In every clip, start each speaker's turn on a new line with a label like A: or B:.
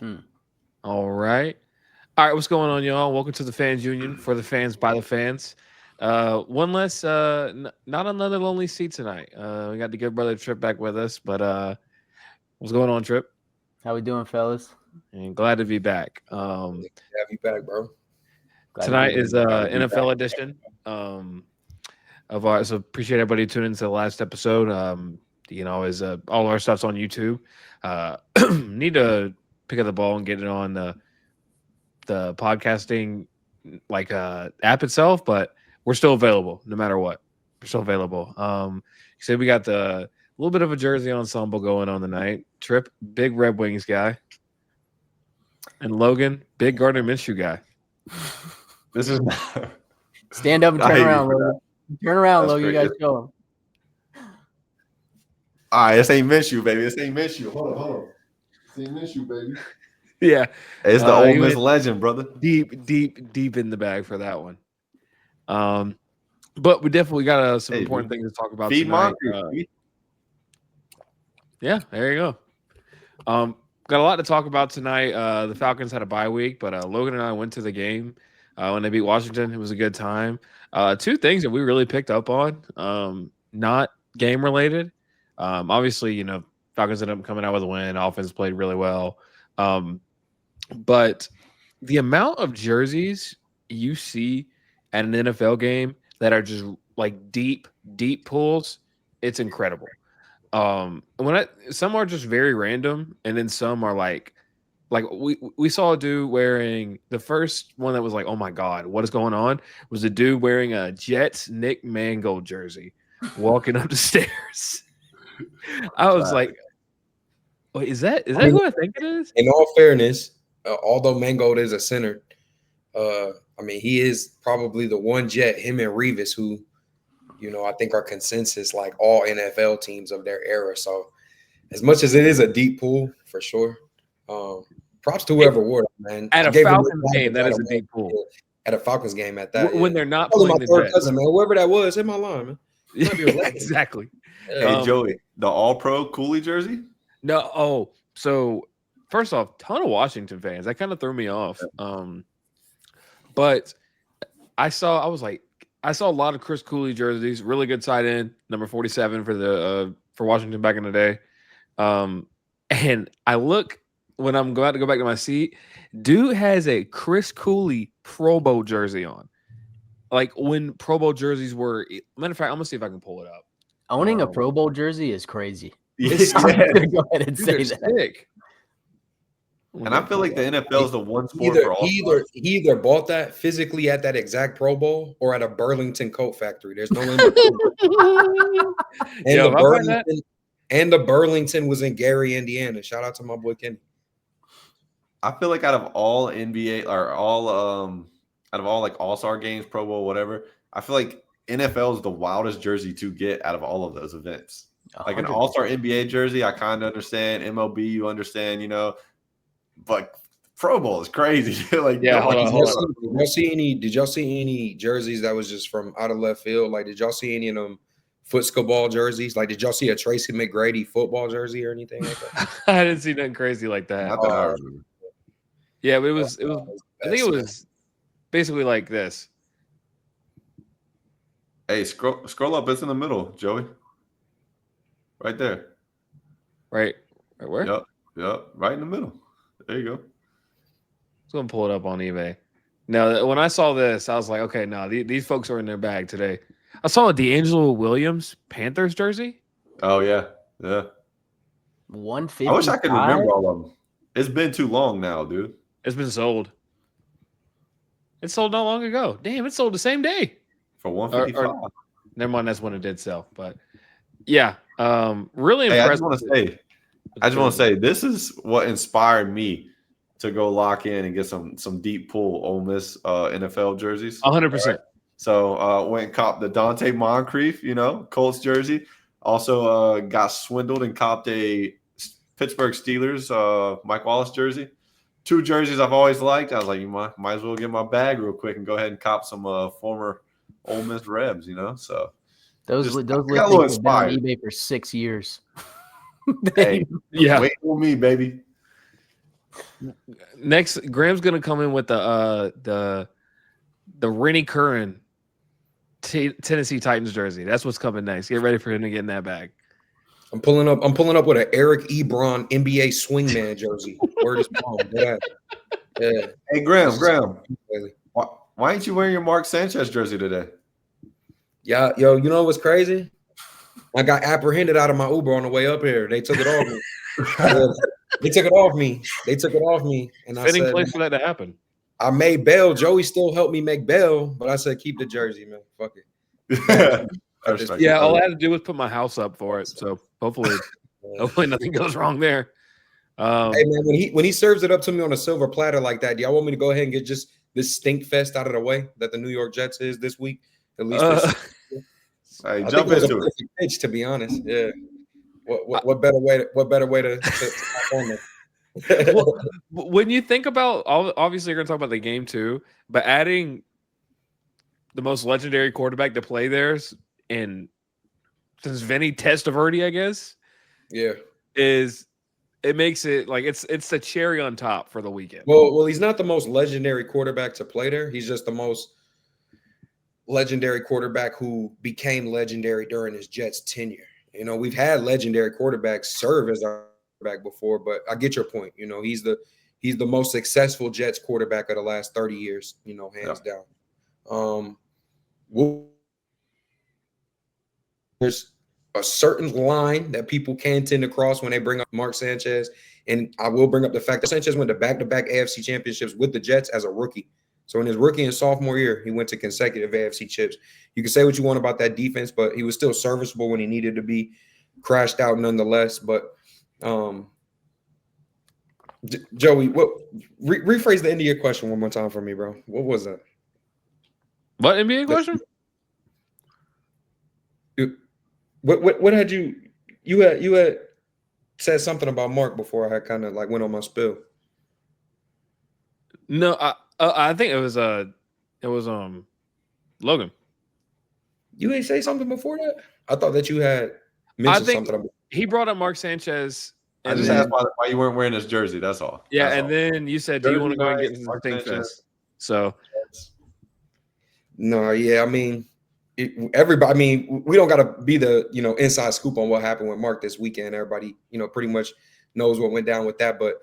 A: Mm.
B: All right. All right, what's going on, y'all? Welcome to the Fans Union for the fans by the fans. One less, not another lonely seat tonight. We got the good brother Trip back with us, but what's going on, Trip?
A: How we doing, fellas?
B: And glad to be back.
C: Have you back, bro.
A: Glad to be
B: Tonight
A: here.
B: is NFL edition of our. So appreciate everybody tuning into the last episode. Is all our stuff's on YouTube. Uh, need to pick up the ball and get it on the podcasting app itself, but we're still available no matter what. We're still available. So we got the little bit of a jersey ensemble going on tonight. Trip, big Red Wings guy, and Logan, big Gardner Minshew guy.
D: This is
A: Stand up and
D: I
A: turn
D: hate you
A: around,
D: for that.
A: Logan. Turn around,
D: That's
A: Logan. You
D: great.
A: guys show him.
D: All right, this ain't Minshew, baby. This ain't Minshew. Hold on. This ain't Minshew, baby.
B: Yeah,
D: It's the
B: he
D: Ole Miss
B: went
D: legend, brother.
B: deep in the bag for that one. But we definitely got some
D: Hey,
B: important
D: dude.
B: things to talk about
D: Feed
B: tonight.
D: Moncrief.
B: Yeah, there you go. Got a lot to talk about tonight. The Falcons had a bye week, but Logan and I went to the game when they beat Washington. It was a good time. Two things that we really picked up on, not game related. Obviously, Falcons ended up coming out with a win. Offense played really well. But the amount of jerseys you see at an NFL game that are just like deep pulls, it's incredible. Some are just very random, and then some are like we saw a dude wearing the first one that was like, oh my god, what is going on? Was a dude wearing a Jets Nick Mangold jersey walking up the stairs. I was like, wait, is
C: I
B: that
C: mean,
B: who I think it is?
C: in all fairness, although Mangold is a center, he is probably the one Jet, him and Revis, who, I think are consensus like all NFL teams of their era. So as much as it is a deep pool for sure, props to whoever wore it, man.
B: At
C: I
B: a
C: gave him
B: Falcons game, that is a deep pool.
C: at a Falcons game at that.
B: When
C: Yeah.
B: they're not
C: Probably
B: playing
C: my
B: the
C: third
B: Jets.
C: cousin, man. Whoever that was, hit my line, man. Might be related.
B: Exactly.
D: Hey, Joey, the All-Pro Cooley jersey?
B: No, so first off, ton of Washington fans. That kind of threw me off. But I saw a lot of Chris Cooley jerseys, really good tight end, number 47 for Washington back in the day. And I look when I'm about to go back to my seat, dude has a Chris Cooley Pro Bowl jersey on. Like when Pro Bowl jerseys were, matter of fact, I'm gonna see if I can pull it up.
A: Owning a Pro Bowl jersey is crazy.
B: It's
A: I'm
D: Yeah.
A: gonna go ahead and
B: Dude,
A: say
B: they're
A: that.
B: sick.
D: And I feel like the NFL is the one sport for all.
C: He either bought that physically at that exact Pro Bowl or at a Burlington coat factory. There's no in between. And
B: Yo,
C: the
B: if I find that,
C: Burlington and the Burlington was in Gary, Indiana. Shout out to my boy Kenny.
D: I feel like out of all NBA or all out of all like All-Star games, Pro Bowl, whatever, I feel like NFL is the wildest jersey to get out of all of those events. Like an
A: 100%.
D: All-Star NBA jersey, I kind of understand. MLB, you understand, but Pro Bowl is crazy. Like,
B: Yeah,
D: nobody's-
B: hold on.
C: Did y'all see any jerseys that was just from out of left field? Like, did y'all see any of them football jerseys? Like, did y'all see a Tracy McGrady football jersey or anything like that?
B: I didn't see nothing crazy like that.
D: Not that I remember.
B: Yeah, but it was. I think it was basically like this.
D: Hey, scroll up. It's in the middle, Joey. Right there.
B: Right where?
D: Yep. Right in the middle. There you go.
B: I'm gonna pull it up on eBay. Now, when I saw this, I was like, okay, no, these folks are in their bag today. I saw a D'Angelo Williams Panthers jersey.
D: Oh yeah.
A: 150.
D: I wish I could remember all of them. It's been too long now, dude.
B: It's been sold. It sold not long ago. Damn, it sold the same day.
D: For 155.
B: Never mind, that's when it did sell. But yeah, really
D: Hey,
B: impressed.
D: I just want to say this is what inspired me to go lock in and get some deep pool Ole Miss NFL jerseys.
B: 100%.
D: Right? So went and copped the Dante Moncrief, Colts jersey. Also got swindled and copped a Pittsburgh Steelers Mike Wallace jersey. Two jerseys I've always liked. I was like, you might as well get my bag real quick and go ahead and cop some former Ole Miss Rebs, So
A: Those
D: just-
A: those
D: I got a little
A: listings have been on
D: inspired.
A: eBay for 6 years.
D: Hey,
B: Yeah.
D: wait for me, baby.
B: Next, Graham's gonna come in with the Rennie Curran Tennessee Titans jersey. That's what's coming next. Get ready for him to get in that bag.
C: I'm pulling up with an Eric Ebron NBA swingman jersey. Word is bond. Yeah.
D: Hey, Graham. Why ain't you wearing your Mark Sanchez jersey today?
C: Yeah, yo, you know what's crazy? I got apprehended out of my Uber on the way up here. They took it off me. They took it off me. And
B: Fitting
C: I said,
B: place for that to happen.
C: I made bail. Joey still helped me make bail, but I said, keep the jersey, man. Fuck it.
B: Yeah, all I had to do was put my house up for it. So hopefully nothing goes wrong there.
C: Hey man, when he serves it up to me on a silver platter like that, do y'all want me to go ahead and get just this stink fest out of the way that the New York Jets is this week? At least
D: hey, jump into it.
C: Pitch, to be honest. Yeah. What better way to on them?
B: Well, when you think about, obviously you're going to talk about the game too, but adding the most legendary quarterback to play there, and since Vinny Testaverde, I guess, it makes it like it's the cherry on top for the weekend.
C: Well, he's not the most legendary quarterback to play there. He's just the most legendary quarterback who became legendary during his Jets tenure. You know, we've had legendary quarterbacks serve as our quarterback before, but I get your point. You know, he's the most successful Jets quarterback of the last 30 years, you know, hands down. There's a certain line that people can tend to cross when they bring up Mark Sanchez. And I will bring up the fact that Sanchez went to back-to-back AFC championships with the Jets as a rookie. So in his rookie and sophomore year, he went to consecutive AFC chips. You can say what you want about that defense, but he was still serviceable when he needed to be, crashed out nonetheless. But Joey, rephrase the end of your question one more time for me, bro. What was that?
B: What NBA question?
C: What had you had said something about Mark before I had kind of like went on my spill?
B: No, I think it was Logan.
C: You ain't say something before that? I thought that you had mentioned something about.
B: He brought up Mark Sanchez.
D: I just asked why you weren't wearing his jersey. That's all.
B: Yeah,
D: that's
B: and
D: all.
B: then you said, "Do you want to go and get into the thing fest?" So,
C: no, yeah, I mean, everybody. I mean, we don't got to be the inside scoop on what happened with Mark this weekend. Everybody, pretty much knows what went down with that. But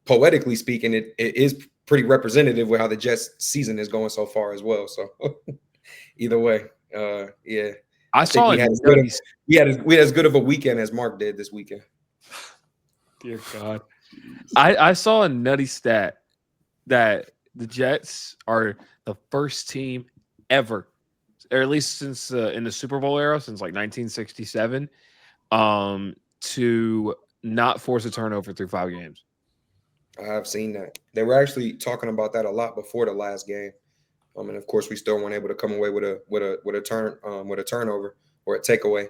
C: poetically speaking, it is pretty representative with how the Jets season is going so far as well. So either way, yeah.
B: I saw
C: we had as good of a weekend as Mark did this weekend.
B: Dear God. I saw a nutty stat that the Jets are the first team ever, or at least since in the Super Bowl era, since like 1967, to not force a turnover through 5 games.
C: I have seen that. They were actually talking about that a lot before the last game. And of course, we still weren't able to come away with a turnover or a takeaway.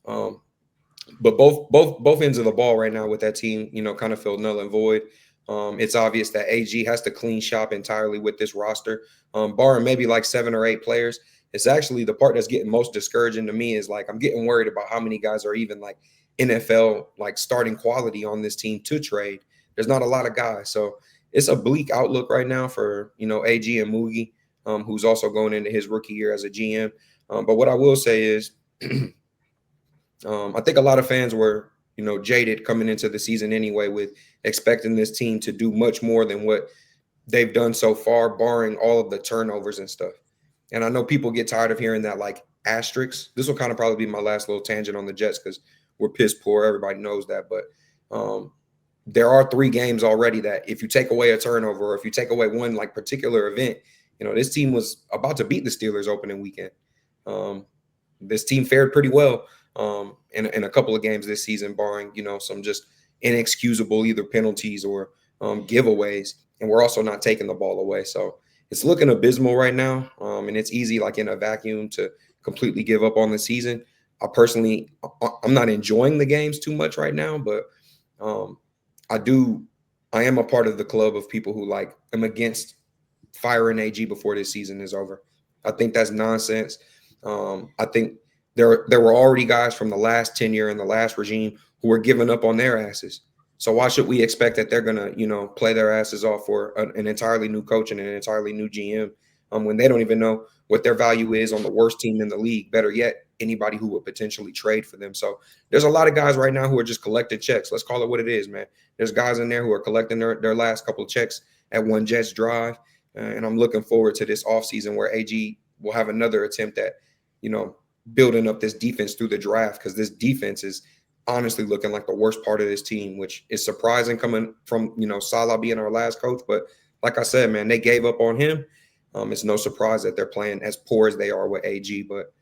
C: But both ends of the ball right now with that team, kind of feel null and void. It's obvious that AG has to clean shop entirely with this roster, barring maybe like 7 or 8 players. It's actually the part that's getting most discouraging to me is like I'm getting worried about how many guys are even like NFL like starting quality on this team to trade. There's not a lot of guys, so it's a bleak outlook right now for AG and Moogie. Who's also going into his rookie year as a GM. But what I will say is I think a lot of fans were, jaded coming into the season anyway with expecting this team to do much more than what they've done so far, barring all of the turnovers and stuff. And I know people get tired of hearing that like asterisk. This will kind of probably be my last little tangent on the Jets because we're piss poor. Everybody knows that. But there are 3 games already that if you take away a turnover or if you take away one like particular event, this team was about to beat the Steelers opening weekend. This team fared pretty well in a couple of games this season, barring, some just inexcusable either penalties or giveaways. And we're also not taking the ball away. So it's looking abysmal right now. And it's easy, like in a vacuum, to completely give up on the season. I'm not enjoying the games too much right now, but I am a part of the club of people who am against firing AG before this season is over. I think that's nonsense. I think there were already guys from the last tenure and the last regime who were giving up on their asses. So why should we expect that they're gonna, play their asses off for an entirely new coach and an entirely new GM when they don't even know what their value is on the worst team in the league? Better yet, anybody who would potentially trade for them. So there's a lot of guys right now who are just collecting checks. Let's call it what it is, man. There's guys in there who are collecting their last couple of checks at one Jets drive. And I'm looking forward to this offseason where AG will have another attempt at, building up this defense through the draft, because this defense is honestly looking like the worst part of this team, which is surprising coming from, Salah being our last coach. But like I said, man, they gave up on him. It's no surprise that they're playing as poor as they are with AG, but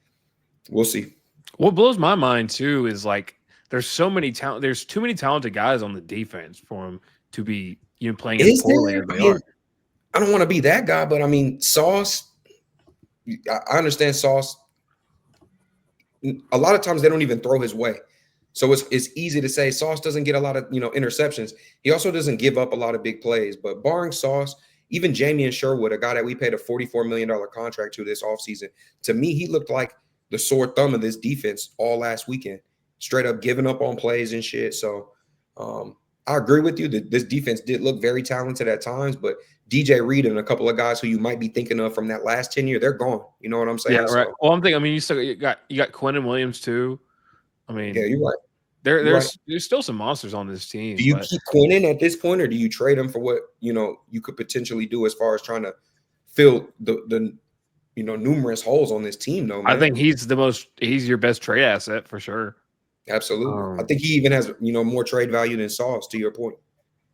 C: we'll see.
B: What blows my mind too is like there's too many talented guys on the defense for him to be playing as poorly as they are.
C: I don't want to be that guy, but I mean, Sauce, I understand Sauce. A lot of times they don't even throw his way. So it's easy to say Sauce doesn't get a lot of, interceptions. He also doesn't give up a lot of big plays. But barring Sauce, even Jamie Sherwood, a guy that we paid a $44 million contract to this offseason, to me, he looked like the sore thumb of this defense all last weekend, straight up giving up on plays and shit. So I agree with you that this defense did look very talented at times, but DJ Reed and a couple of guys who you might be thinking of from that last tenure, they're gone. You know what I'm saying?
B: Yeah, right.
C: So,
B: well, I'm thinking. I mean, you got Quentin Williams too. I mean,
C: yeah, you're right.
B: There's still some monsters on this team.
C: Do you keep Quentin at this point, or do you trade him for what you could potentially do as far as trying to fill the numerous holes on this team? Though, man?
B: I think he's your best trade asset for sure.
C: Absolutely. I think he even has more trade value than Sauce. To your point.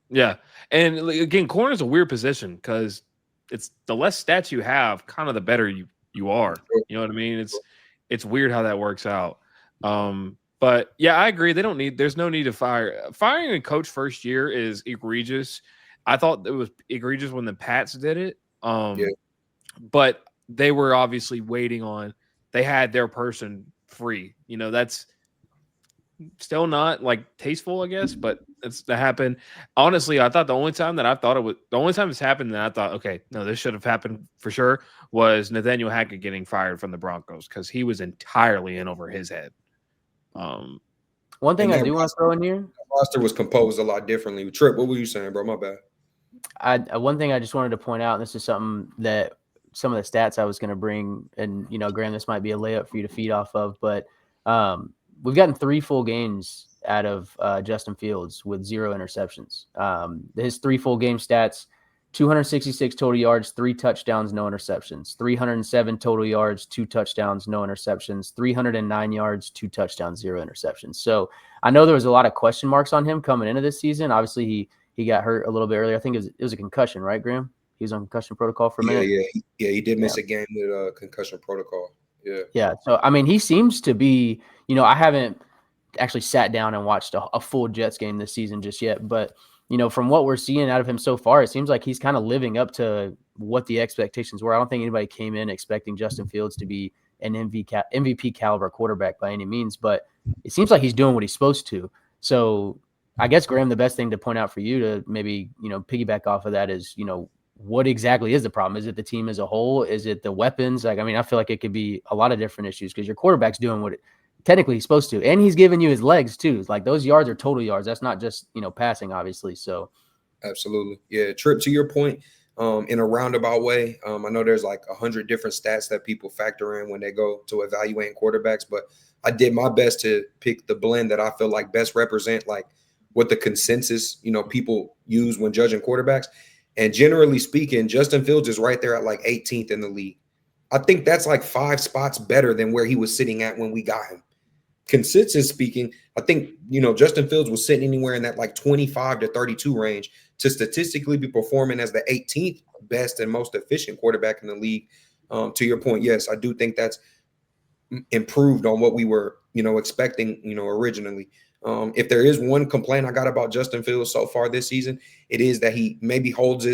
B: Yeah, and again, corner is a weird position because it's the less stats you have, kind of the better you are. You know what I mean? It's weird how that works out. But yeah, I agree. There's no need to firing a coach first year is egregious. I thought it was egregious when the Pats did it. But they were obviously waiting on. They had their person free. That's still not like tasteful, I guess, but that happened. Honestly, I thought the only time it's happened that I thought, okay, no, this should have happened for sure was Nathaniel Hackett getting fired from the Broncos because he was entirely in over his head.
A: One thing I do want to throw in here,
C: the roster was composed a lot differently. Trip, what were you saying, bro? My bad.
A: One thing I just wanted to point out, and this is something that some of the stats I was going to bring, and Graham, this might be a layup for you to feed off of, but we've gotten 3 full games out of Justin Fields with 0 interceptions. His 3 full game stats: 266 total yards, 3 touchdowns, no interceptions; 307 total yards, 2 touchdowns, no interceptions; 309 yards, 2 touchdowns, 0 interceptions. So I know there was a lot of question marks on him coming into this season. Obviously, he got hurt a little bit earlier. I think it was a concussion, right, Graham? He was on concussion protocol for a minute.
C: Yeah. He did miss a game with concussion protocol.
A: Yeah. So I mean, he seems to be. I haven't actually sat down and watched a full Jets game this season just yet, but from what we're seeing out of him so far, it seems like he's kind of living up to what the expectations were. I don't think anybody came in expecting Justin Fields to be an MVP caliber quarterback by any means, but it seems like he's doing what he's supposed to. So I guess, Graham, the best thing to point out for you to maybe, piggyback off of that is, what exactly is the problem? Is it the team as a whole? Is it the weapons? I feel like it could be a lot of different issues because your quarterback's doing what technically he's supposed to, and he's giving you his legs too. Like those yards are total yards. That's not just passing, obviously. So
C: absolutely, yeah. Trip, to your point, in a roundabout way, I know there's like 100 different stats that people factor in when they go to evaluating quarterbacks, but I did my best to pick the blend that I feel like best represent like what the consensus people use when judging quarterbacks. And generally speaking, Justin Fields is right there at like 18th in the league. I think that's like 5 spots better than where he was sitting at when we got him. Consensus speaking, I think, Justin Fields was sitting anywhere in that like 25 to 32 range to statistically be performing as the 18th best and most efficient quarterback in the league. To your point, yes, I do think that's improved on what we were, expecting, originally. If there is one complaint I got about Justin Fields so far this season, it is that he maybe holds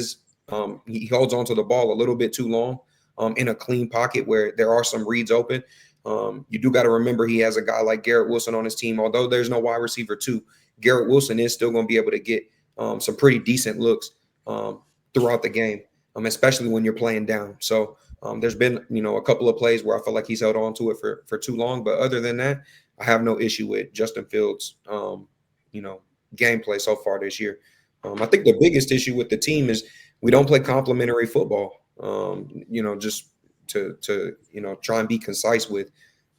C: onto the ball a little bit too long in a clean pocket where there are some reads open. You do got to remember he has a guy like Garrett Wilson on his team. Although there's no wide receiver too, Garrett Wilson is still going to be able to get some pretty decent looks throughout the game, especially when you're playing down. So there's been, a couple of plays where I feel like he's held on to it for too long. But other than that, I have no issue with Justin Fields, gameplay so far this year. I think the biggest issue with the team is we don't play complementary football. Just to try and be concise with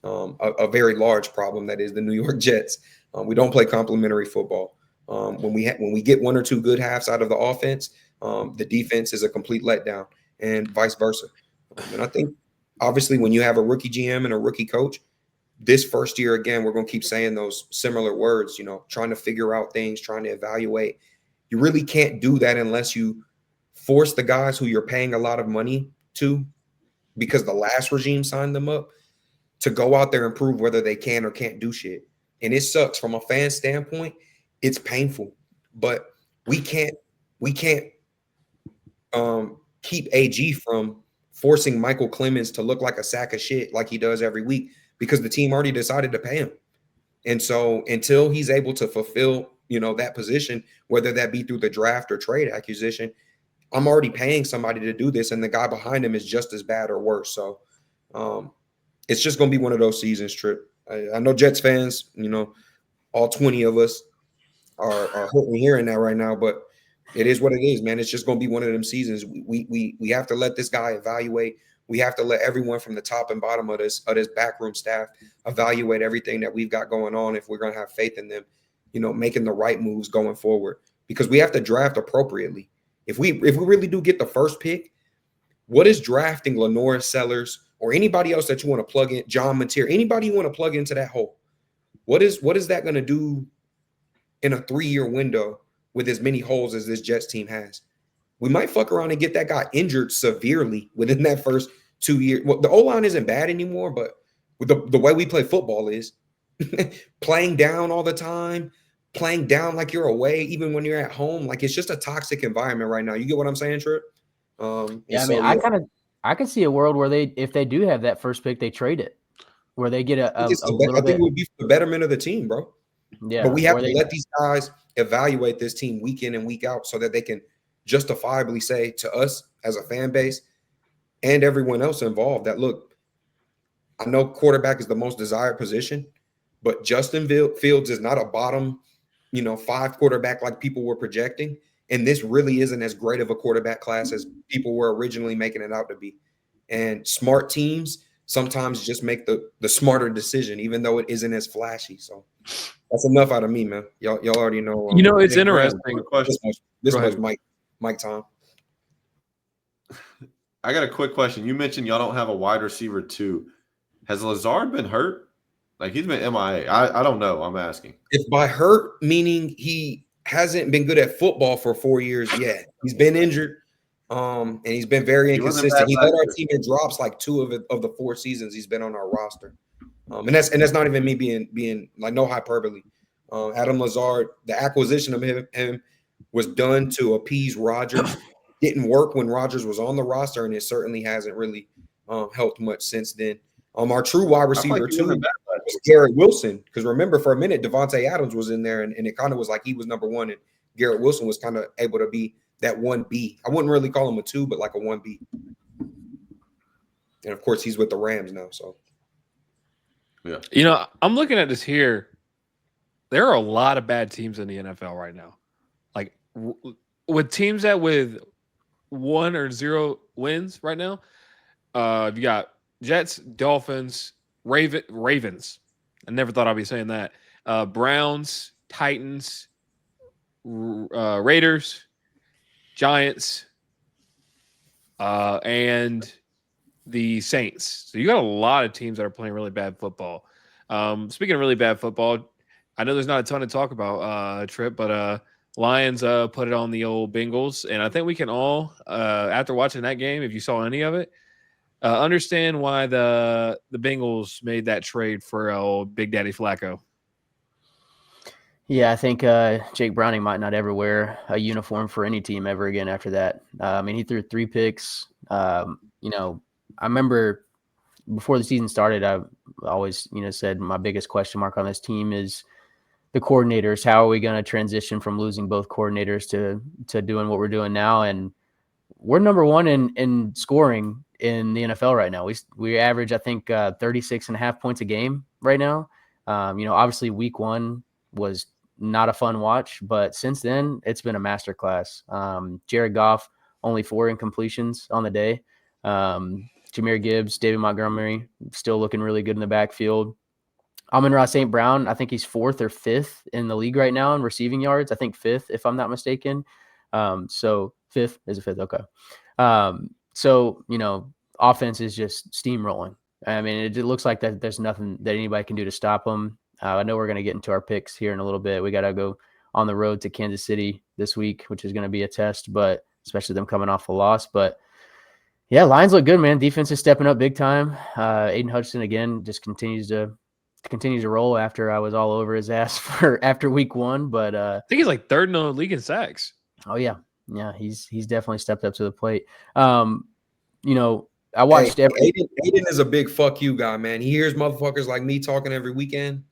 C: a very large problem that is the New York Jets. We don't play complementary football. When we get one or two good halves out of the offense, the defense is a complete letdown, and vice versa. And I think obviously when you have a rookie GM and a rookie coach, this first year again, we're going to keep saying those similar words. Trying to figure out things, trying to evaluate. You really can't do that unless you force the guys who you're paying a lot of money to, because the last regime signed them up, to go out there and prove whether they can or can't do shit. And it sucks from a fan standpoint. It's painful, but we can't keep AG from forcing Michael Clemens to look like a sack of shit like he does every week, because the team already decided to pay him. And so until he's able to fulfill, that position, whether that be through the draft or trade acquisition, I'm already paying somebody to do this, and the guy behind him is just as bad or worse. So it's just going to be one of those seasons, Trip. I know Jets fans, all 20 of us are hoping hearing that right now, but it is what it is, man. It's just going to be one of them seasons. We have to let this guy evaluate. We have to let everyone from the top and bottom of this backroom staff evaluate everything that we've got going on if we're going to have faith in them, making the right moves going forward, because we have to draft appropriately. If we really do get the first pick, what is drafting Lenore Sellers or anybody else that you want to plug in, John Mateer, anybody you want to plug into that hole? What is that going to do in a 3-year window with as many holes as this Jets team has? We might fuck around and get that guy injured severely within that first 2 years. Well, the O-line isn't bad anymore, but with the way we play football is playing down all the time, playing down like you're away, even when you're at home. Like, it's just a toxic environment right now. You get what I'm saying, Trip?
A: I could see a world where if they do have that first pick, they trade it, where they get
C: I think it would be for the betterment of the team, bro. Yeah, but we have to let these guys evaluate this team week in and week out so that they can justifiably say to us as a fan base and everyone else involved that, look, I know quarterback is the most desired position, but Justin Fields is not a bottom, 5 quarterback like people were projecting. And this really isn't as great of a quarterback class as people were originally making it out to be. And smart teams sometimes just make the smarter decision, even though it isn't as flashy. So that's enough out of me, man. Y'all already know.
B: It's interesting.
C: This was Mike time.
D: I got a quick question. You mentioned y'all don't have a wide receiver 2. Has Lazard been hurt? Like, he's been MIA. I don't know. I'm asking.
C: If by hurt meaning he hasn't been good at football for 4 years yet, he's been injured, and he's been very inconsistent. He led our team in drops like 2 of the 4 seasons he's been on our roster, and that's not even me being like, no hyperbole. Adam Lazard, the acquisition of him was done to appease Rodgers. Didn't work when Rodgers was on the roster, and it certainly hasn't really helped much since then. Our true wide receiver 2 was Garrett Wilson, because remember, for a minute Devontae Adams was in there, and it kind of was like he was number 1, and Garrett Wilson was kind of able to be that 1B. I wouldn't really call him a 2, but like a 1B. And of course, he's with the Rams now. So,
B: yeah, I'm looking at this here. There are a lot of bad teams in the NFL right now. Like, with teams that with 1 or 0 wins right now, you got Jets, Dolphins, Ravens. I never thought I'd be saying that. Browns, Titans, Raiders, Giants, and the Saints. So you got a lot of teams that are playing really bad football. Speaking of really bad football, I know there's not a ton to talk about, Trip, but Lions put it on the old Bengals, and I think we can all, after watching that game, if you saw any of it, understand why the Bengals made that trade for old Big Daddy Flacco.
A: Yeah, I think Jake Browning might not ever wear a uniform for any team ever again after that. He threw 3 picks. I remember before the season started, I always, said my biggest question mark on this team is the coordinators. How are we going to transition from losing both coordinators to doing what we're doing now? And we're number 1 in scoring in the NFL right now. We average, I think, 36.5 points a game right now. Obviously week 1 was not a fun watch. But since then, it's been a masterclass. Jared Goff, only 4 incompletions on the day. Jahmyr Gibbs, David Montgomery, still looking really good in the backfield. Amon-Ra St. Brown, I think he's 4th or 5th in the league right now in receiving yards. I think 5th, if I'm not mistaken. So 5th is a 5th. Okay. So, offense is just steamrolling. I mean, it looks like that there's nothing that anybody can do to stop them. I know we're going to get into our picks here in a little bit. We got to go on the road to Kansas City this week, which is going to be a test, but especially them coming off a loss. But yeah, Lions look good, man. Defense is stepping up big time. Aiden Hutchinson again just continues to roll after I was all over his ass after week 1. But
B: I think he's like 3rd in the league in sacks.
A: Oh yeah, he's definitely stepped up to the plate. I watched
C: Aiden is a big fuck you guy, man. He hears motherfuckers like me talking every weekend,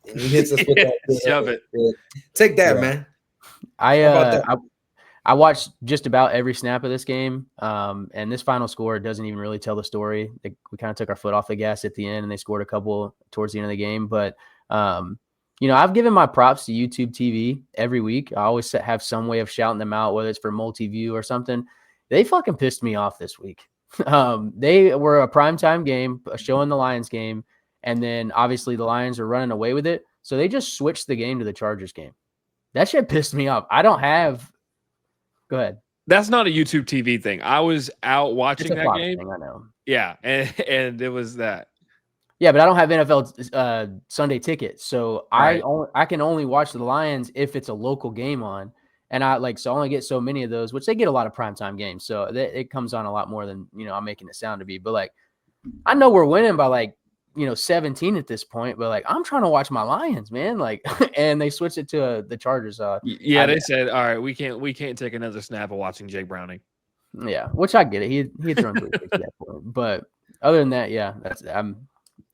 C: and he hits us with that.
B: Shove it.
C: Take that, man.
A: I watched just about every snap of this game, and this final score doesn't even really tell the story. We kind of took our foot off the gas at the end, and they scored a couple towards the end of the game. But I've given my props to YouTube TV every week. I always have some way of shouting them out, whether it's for multi-view or something. They fucking pissed me off this week. They were a primetime game, showing the Lions game, and then obviously the Lions are running away with it. So they just switched the game to the Chargers game. That shit pissed me off. I don't have – go ahead.
B: That's not a YouTube TV thing. I was out watching that game.
A: Thing, I know.
B: Yeah, and it was that.
A: Yeah, but I don't have NFL Sunday tickets, so right. I can only watch the Lions if it's a local game on. And I only get so many of those, which they get a lot of primetime games. So it comes on a lot more than, I'm making it sound to be. But I know we're winning by 17 at this point, but I'm trying to watch my Lions, man. And they switched it to the Chargers.
B: They said, all right, we can't take another snap of watching Jake Browning.
A: Yeah, which I get it. He had thrown 3 picks at that point. But other than that, yeah, I'm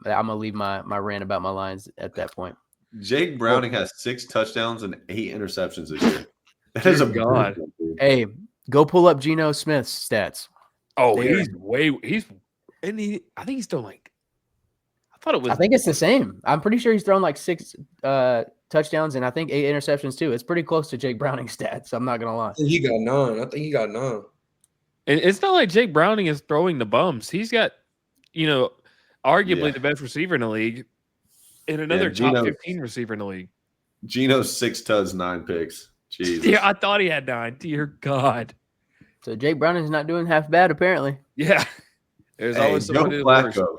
A: gonna leave my rant about my Lions at that point.
D: Jake Browning has 6 touchdowns and 8 interceptions this year. That is a
B: god.
A: Hey, go pull up Geno Smith's stats.
B: Oh, I think he's still I
A: think it's the same. I'm pretty sure he's thrown 6 touchdowns and I think 8 interceptions too. It's pretty close to Jake Browning's stats. I'm not gonna lie.
C: I think he got 9.
B: And it's not like Jake Browning is throwing the bums. He's got, arguably the best receiver in the league, and another top 15 receiver in the league.
D: Geno's 6 tuds, 9 picks. Jesus.
B: Yeah, I thought he had 9. Dear God.
A: So Jake Browning's not doing half bad, apparently.
B: Yeah. There's always somebody
D: Flacco.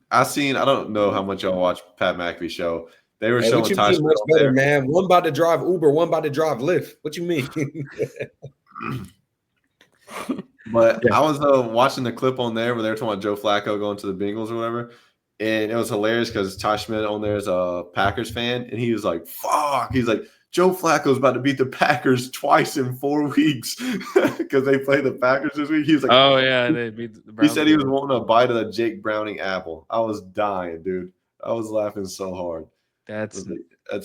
D: I don't know how much y'all watch Pat McAfee's show. They were showing
C: Ty Smith much better, man. One about to drive Uber, one about to drive Lyft. What you mean?
D: But I was watching the clip on there where they were talking about Joe Flacco going to the Bengals or whatever. And it was hilarious because Ty Schmidt on there is a Packers fan. And he was like, fuck. He's like, Joe Flacco's about to beat the Packers twice in 4 weeks because they play the Packers this week. He was like,
B: oh, yeah. They beat the Browns.
D: He said he was wanting a bite of the Jake Browning apple. I was dying, dude. I was laughing so hard.
B: That's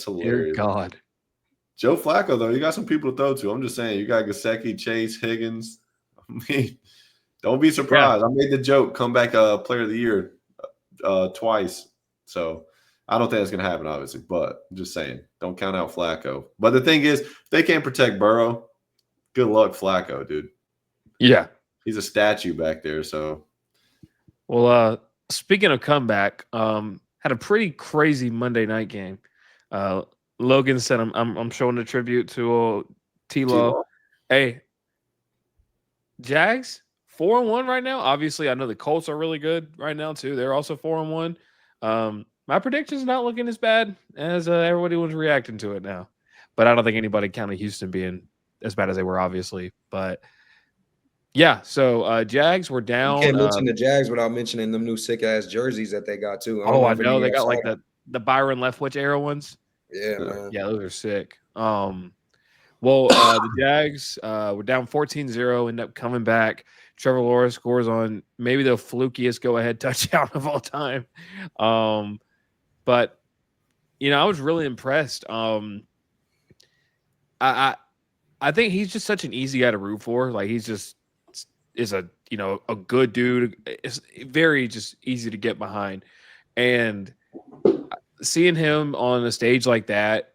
D: hilarious.
B: Dear God.
D: Joe Flacco, though, you got some people to throw to. I'm just saying, you got Gesicki, Chase, Higgins. I mean, don't be surprised. Yeah. I made the joke, comeback player of the year twice. So I don't think that's going to happen, obviously. But I'm just saying, don't count out Flacco. But the thing is, if they can't protect Burrow, good luck, Flacco, dude.
B: Yeah.
D: He's a statue back there. So,
B: well, speaking of comeback, had a pretty crazy Monday night game. Logan said, "I'm showing a tribute to T-Law." Hey, Jags 4-1 right now. Obviously, I know the Colts are really good right now too. They're also 4-1. My prediction's not looking as bad as everybody was reacting to it now. But I don't think anybody counted Houston being as bad as they were, obviously. But yeah, so Jags were down.
C: You can't mention the Jags without mentioning them new sick ass jerseys that they got too.
B: I know they got the Byron Leftwich era ones.
C: Yeah, man.
B: Yeah, those are sick. The Jags were down 14-0, end up coming back. Trevor Lawrence scores on maybe the flukiest go-ahead touchdown of all time. But I was really impressed. I think he's just such an easy guy to root for. He's just is a good dude. It's very just easy to get behind. And seeing him on a stage like that,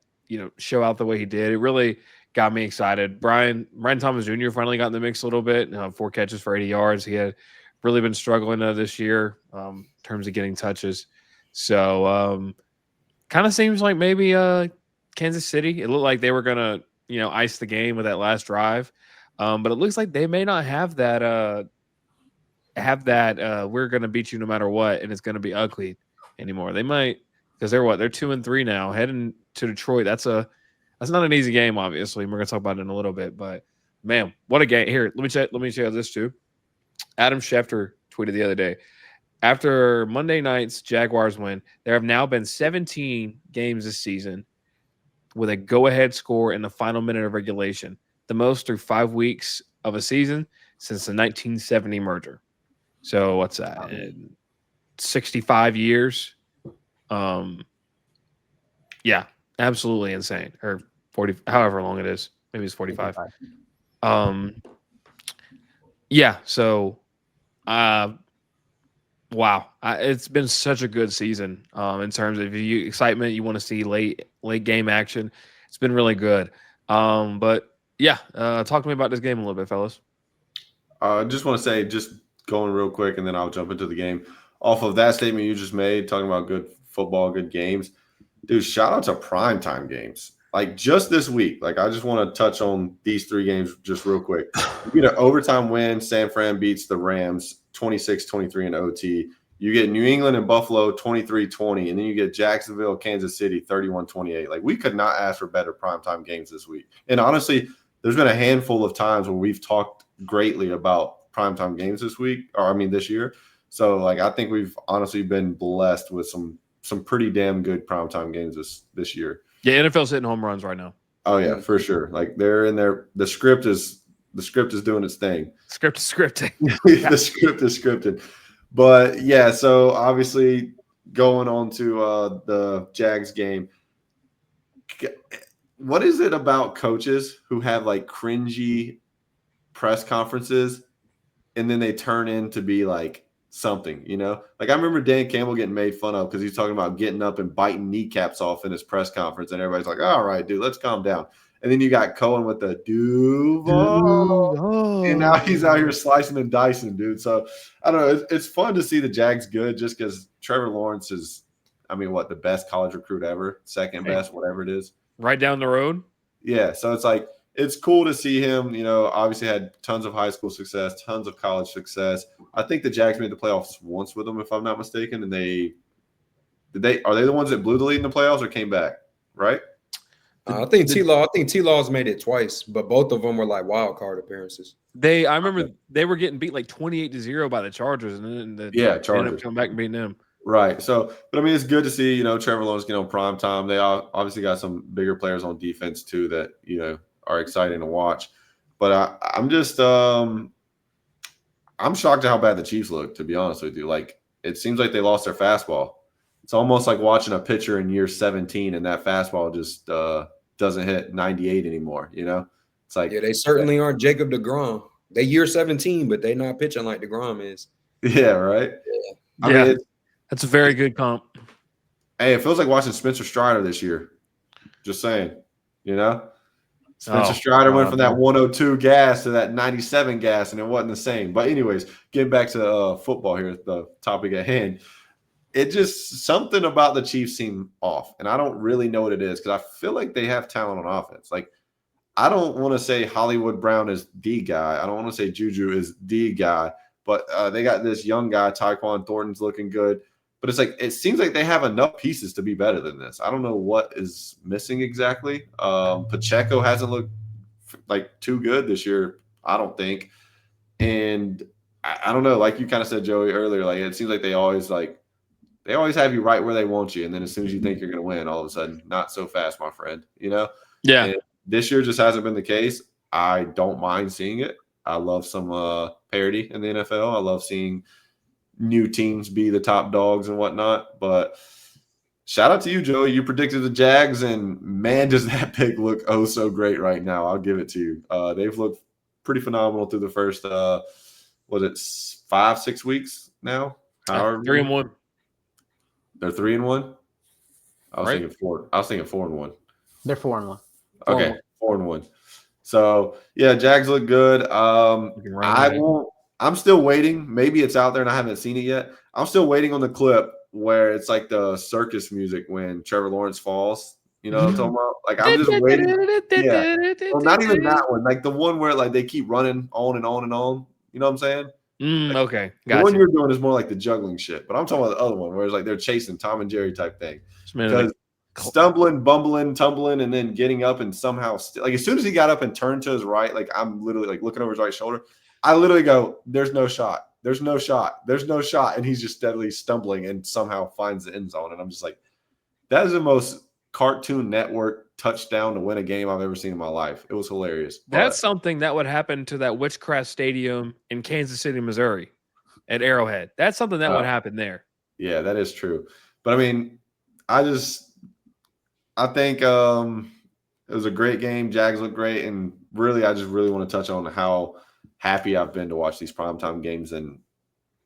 B: show out the way he did, it really got me excited. Brian Thomas Jr. finally got in the mix a little bit. 4 catches for 80 yards. He had really been struggling this year in terms of getting touches. So kind of seems like maybe Kansas City. It looked like they were gonna ice the game with that last drive, but it looks like they may not have that. We're gonna beat you no matter what, and it's gonna be ugly anymore. They might, because they're 2-3 now, heading to Detroit. That's not an easy game, obviously. We're gonna talk about it in a little bit, but man, what a game! Here, let me share this too. Adam Schefter tweeted the other day, after Monday night's Jaguars win, there have now been 17 games this season with a go-ahead score in the final minute of regulation, the most through 5 weeks of a season since the 1970 merger. So what's that? 65 years. Yeah, absolutely insane. Or 40, however long it is. Maybe it's 45. Yeah, so wow, it's been such a good season in terms of excitement. You want to see late game action. It's been really good. But yeah, talk to me about this game a little bit, fellas.
D: I just want to say, just going real quick, and then I'll jump into the game. Off of that statement you just made, talking about good football, good games, dude, shout out to primetime games. Like just this week, like I just want to touch on these 3 games just real quick. You get an overtime win. San Fran beats the Rams 26-23 in OT. You get New England and Buffalo 23-20, and then you get Jacksonville, Kansas City 31-28. Like we could not ask for better primetime games this week. And honestly, there's been a handful of times where we've talked greatly about primetime games this year. So like I think we've honestly been blessed with some pretty damn good primetime games this year.
B: Yeah, NFL's hitting home runs right now.
D: Oh yeah, for sure. Like they're in there. The script is doing its thing.
B: Script is scripting.
D: The script is scripted. But yeah, so obviously going on to the Jags game. What is it about coaches who have like cringy press conferences and then they turn in to be like something, Like I remember Dan Campbell getting made fun of because he's talking about getting up and biting kneecaps off in his press conference, and everybody's like, all right, dude, let's calm down. And then you got Cohen with the Duval, and now he's out here slicing and dicing, dude. So I don't know. It's fun to see the Jags good just because Trevor Lawrence is, the best college recruit ever, second best, whatever it is.
B: Right down the road.
D: Yeah. So it's like, it's cool to see him, obviously had tons of high school success, tons of college success. I think the Jags made the playoffs once with him, if I'm not mistaken. And are they the ones that blew the lead in the playoffs or came back, right?
C: I think T-Law's made it twice, but both of them were like wild card appearances.
B: I remember they were getting beat like 28-0 by the Chargers, and then
D: Chargers
B: ended up coming back and beating them.
D: Right. So, but it's good to see, Trevor Lawrence get on prime time. They obviously got some bigger players on defense too that, are exciting to watch. But I'm just I'm shocked at how bad the Chiefs look, to be honest with you. Like it seems like they lost their fastball. It's almost like watching a pitcher in year 17 and that fastball just doesn't hit 98 anymore, It's like
C: they certainly aren't Jacob DeGrom. They year 17, but they not pitching like DeGrom is.
D: Yeah, right.
B: Yeah. That's a very good comp.
D: Hey, it feels like watching Spencer Strider this year. Just saying, Spencer Strider went from that 102 gas to that 97 gas, and it wasn't the same. But anyways, getting back to football here, the topic at hand, it just something about the Chiefs seem off, and I don't really know what it is because I feel like they have talent on offense. Like I don't want to say Hollywood Brown is the guy. I don't want to say Juju is the guy, but they got this young guy, Tyquan Thornton's looking good. But it's like it seems like they have enough pieces to be better than this. I don't know what is missing exactly. Pacheco hasn't looked like too good this year, I don't think. And I don't know, like you kind of said, Joey, earlier, like it seems like they always have you right where they want you, and then as soon as you think you're going to win, all of a sudden, not so fast, my friend.
B: Yeah.
D: And this year just hasn't been the case. I don't mind seeing it. I love some parity in the NFL. I love seeing new teams be the top dogs and whatnot. But shout out to you, Joey. You predicted the Jags, and man, does that pick look oh so great right now. I'll give it to you. They've looked pretty phenomenal through the first, 5-6 weeks now?
B: 3-1.
D: They're 3-1. I was
B: Right?
D: thinking 4. I was thinking 4-1.
A: They're 4-1.
D: Okay, 4-1. So yeah, Jags look good.
B: You can run with it.
D: I'm still waiting. Maybe it's out there and I haven't seen it yet. I'm still waiting on the clip where it's like the circus music when Trevor Lawrence falls. You know what I'm talking about? Like I'm just waiting. Yeah. Well, not even that one. Like the one where like they keep running on and on and on. You know what I'm saying?
B: Okay,
D: The one
B: gotcha.
D: you're doing is more like the juggling shit, but I'm talking about the other one where it's like they're chasing Tom and Jerry type thing. Because stumbling, bumbling, tumbling, and then getting up and somehow like as soon as he got up and turned to his right, like I'm literally like looking over his right shoulder. I literally go, "There's no shot. There's no shot. There's no shot," and he's just steadily stumbling and somehow finds the end zone. And I'm just like, that is the most Cartoon Network touchdown to win a game I've ever seen in my life. It was hilarious.
B: That's something that would happen to that Witchcraft Stadium in Kansas City, Missouri, at Arrowhead. That's something that would happen there.
D: Yeah, that is true. But I mean, I think it was a great game. Jags look great, and really, I just really want to touch on how happy I've been to watch these primetime games, and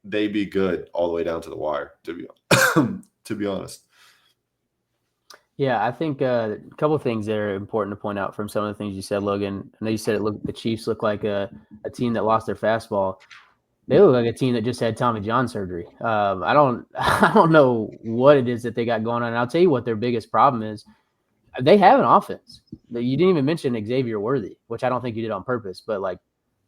D: they be good all the way down to the wire. To be honest.
A: Yeah, I think a couple of things that are important to point out from some of the things you said, Logan. I know you said the Chiefs look like a team that lost their fastball. They look like a team that just had Tommy John surgery. I don't know what it is that they got going on. And I'll tell you what their biggest problem is. They have an offense. You didn't even mention Xavier Worthy, which I don't think you did on purpose, but like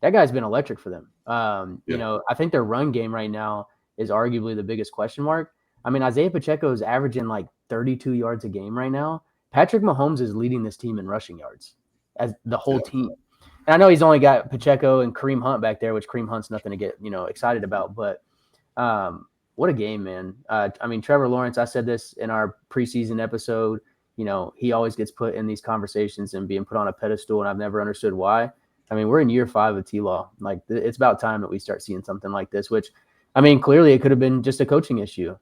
A: that guy's been electric for them. You know, I think their run game right now is arguably the biggest question mark. I mean, Isaiah Pacheco is averaging like 32 yards a game right now. Patrick Mahomes is leading this team in rushing yards as the whole team. And I know he's only got Pacheco and Kareem Hunt back there, which Kareem Hunt's nothing to get, excited about. But what a game, man. I mean, Trevor Lawrence, I said this in our preseason episode, he always gets put in these conversations and being put on a pedestal, and I've never understood why. I mean, we're in year 5 of T-Law. Like, it's about time that we start seeing something like this, which, I mean, clearly it could have been just a coaching issue.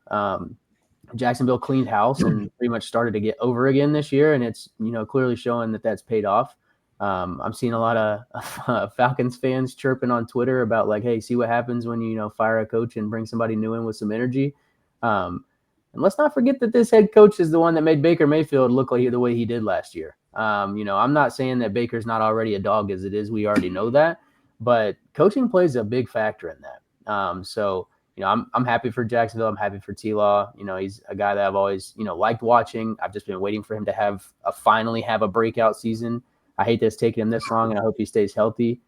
A: Jacksonville cleaned house and pretty much started to get over again this year, and it's, clearly showing that that's paid off. I'm seeing a lot of Falcons fans chirping on Twitter about like, hey, see what happens when you fire a coach and bring somebody new in with some energy. And let's not forget that this head coach is the one that made Baker Mayfield look like the way he did last year. I'm not saying that Baker's not already a dog as it is. We already know that, but coaching plays a big factor in that. So I'm happy for Jacksonville. I'm happy for T-Law. He's a guy that I've always liked watching. I've just been waiting for him to finally have a breakout season. I hate that it's taking him this long, and I hope he stays healthy.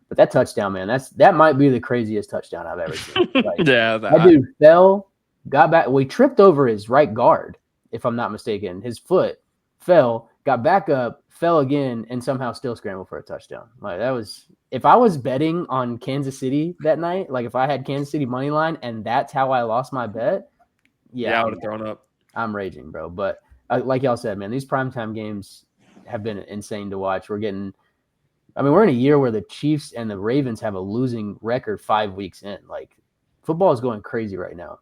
A: But that touchdown, man, that might be the craziest touchdown I've ever seen. Like, that dude fell, got back. Well, he tripped over his right guard, if I'm not mistaken. His foot fell, got back up, fell again, and somehow still scrambled for a touchdown. Like, that was – if I was betting on Kansas City that night, like if I had Kansas City money line and that's how I lost my bet,
B: I would have thrown up.
A: I'm raging, bro. But like y'all said, man, these primetime games have been insane to watch. We're in a year where the Chiefs and the Ravens have a losing record 5 weeks in. Like, football is going crazy right now.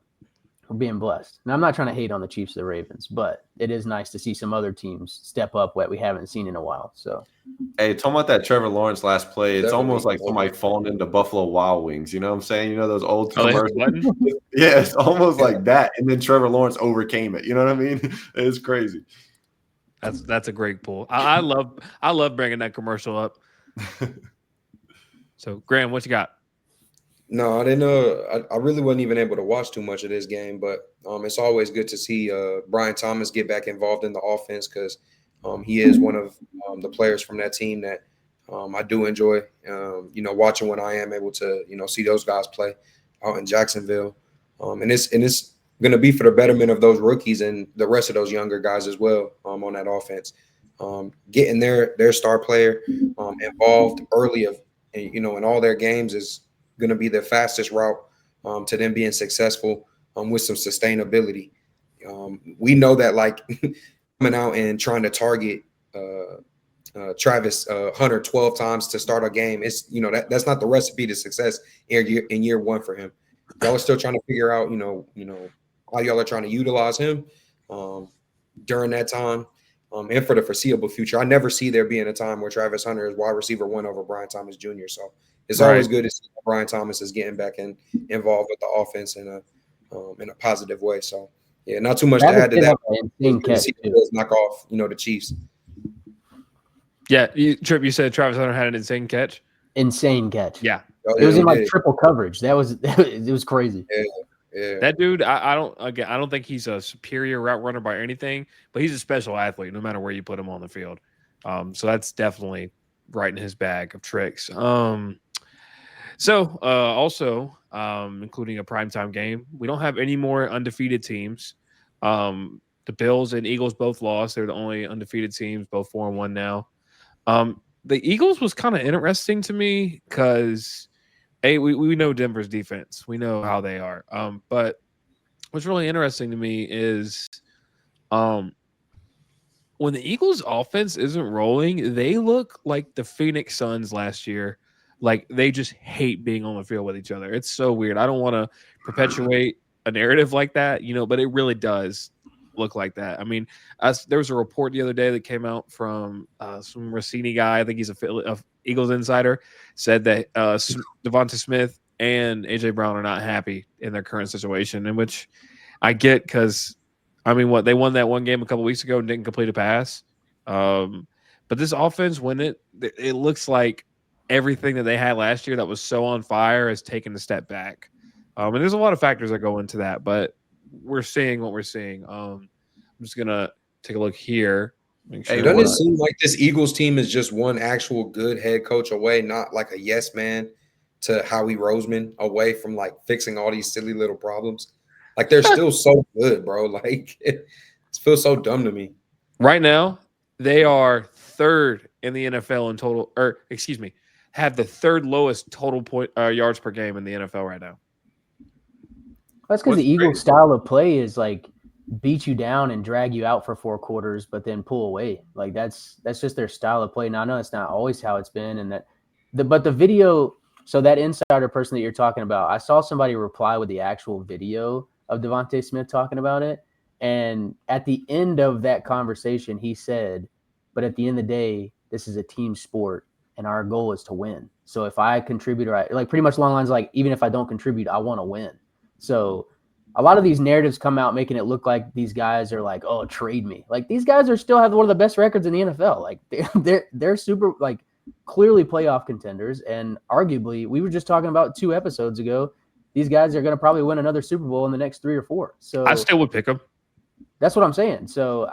A: We're being blessed. And I'm not trying to hate on the Chiefs or the Ravens, but it is nice to see some other teams step up what we haven't seen in a while. So,
D: hey, talking about that Trevor Lawrence last play, it's almost like somebody falling into Buffalo Wild Wings. You know what I'm saying? Those old commercials. Yeah, it's almost like that. And then Trevor Lawrence overcame it. You know what I mean? It's crazy.
B: That's a great pull. I love bringing that commercial up. So, Graham, what you got?
C: No, I didn't know. I really wasn't even able to watch too much of this game, but it's always good to see Brian Thomas get back involved in the offense because he is one of the players from that team that I do enjoy, watching when I am able to, see those guys play out in Jacksonville. And it's going to be for the betterment of those rookies and the rest of those younger guys as well on that offense. Getting their star player involved early in all their games is going to be the fastest route to them being successful with some sustainability. We know that like coming out and trying to target Travis Hunter 12 times to start a game, it's that's not the recipe to success in year 1 for him. Y'all are still trying to figure out how y'all are trying to utilize him during that time and for the foreseeable future. I never see there being a time where Travis Hunter is wide receiver 1 over Brian Thomas Jr. So it's always good to see Brian Thomas is getting back involved with the offense in a positive way. So Yeah, not too much to
A: Travis
C: add to
A: did
C: that.
A: have an insane
C: Good to
A: catch
C: see the
A: too.
C: Bills knock off, the Chiefs.
B: Yeah, Trip, you said Travis Hunter had an insane catch.
A: Insane catch.
B: Yeah,
C: Oh,
A: It was
C: he
A: in like
C: did.
A: triple coverage. It was crazy.
C: Yeah.
B: that dude. I don't think he's a superior route runner by anything, but he's a special athlete no matter where you put him on the field. So that's definitely right in his bag of tricks. Also, including a primetime game, we don't have any more undefeated teams. The Bills and Eagles both lost. They're the only undefeated teams, both 4-1 now. The Eagles was kind of interesting to me because we know Denver's defense. We know how they are. But what's really interesting to me is when the Eagles offense isn't rolling, they look like the Phoenix Suns last year. Like they just hate being on the field with each other. It's so weird. I don't want to perpetuate a narrative like that, but it really does look like that. I mean, there was a report the other day that came out from some Rossini guy. I think he's a Eagles insider. Said that Devonta Smith and AJ Brown are not happy in their current situation, in which I get because. I mean, they won that one game a couple weeks ago and didn't complete a pass. But this offense, when it looks like everything that they had last year that was so on fire has taken a step back. And there's a lot of factors that go into that, but we're seeing what we're seeing. I'm just gonna take a look here. Make sure.
D: Hey,
C: Doesn't it seem like this Eagles team is just one actual good head coach away, not like a yes man to Howie Roseman away from like fixing all these silly little problems? Like they're still so good, bro. Like it feels so dumb to me.
B: Right now, they are third in the NFL in total, or excuse me, have the third lowest total point yards per game in the NFL right now.
A: That's because the Eagles' style of play is like beat you down and drag you out for 4 quarters, but then pull away. Like that's just their style of play. Now, I know it's not always how it's been, and but the video. So that insider person that you're talking about, I saw somebody reply with the actual video of Devonta Smith talking about it. And at the end of that conversation, he said, but at the end of the day, this is a team sport and our goal is to win. So if I contribute, or like pretty much along lines like, even if I don't contribute, I want to win. So a lot of these narratives come out making it look like these guys are like, oh, trade me. Like these guys still have one of the best records in the NFL. Like they're super like clearly playoff contenders. And arguably, we were just talking about 2 episodes ago, these guys are going to probably win another Super Bowl in the next 3 or 4. So
B: I still would pick them.
A: That's what I'm saying. So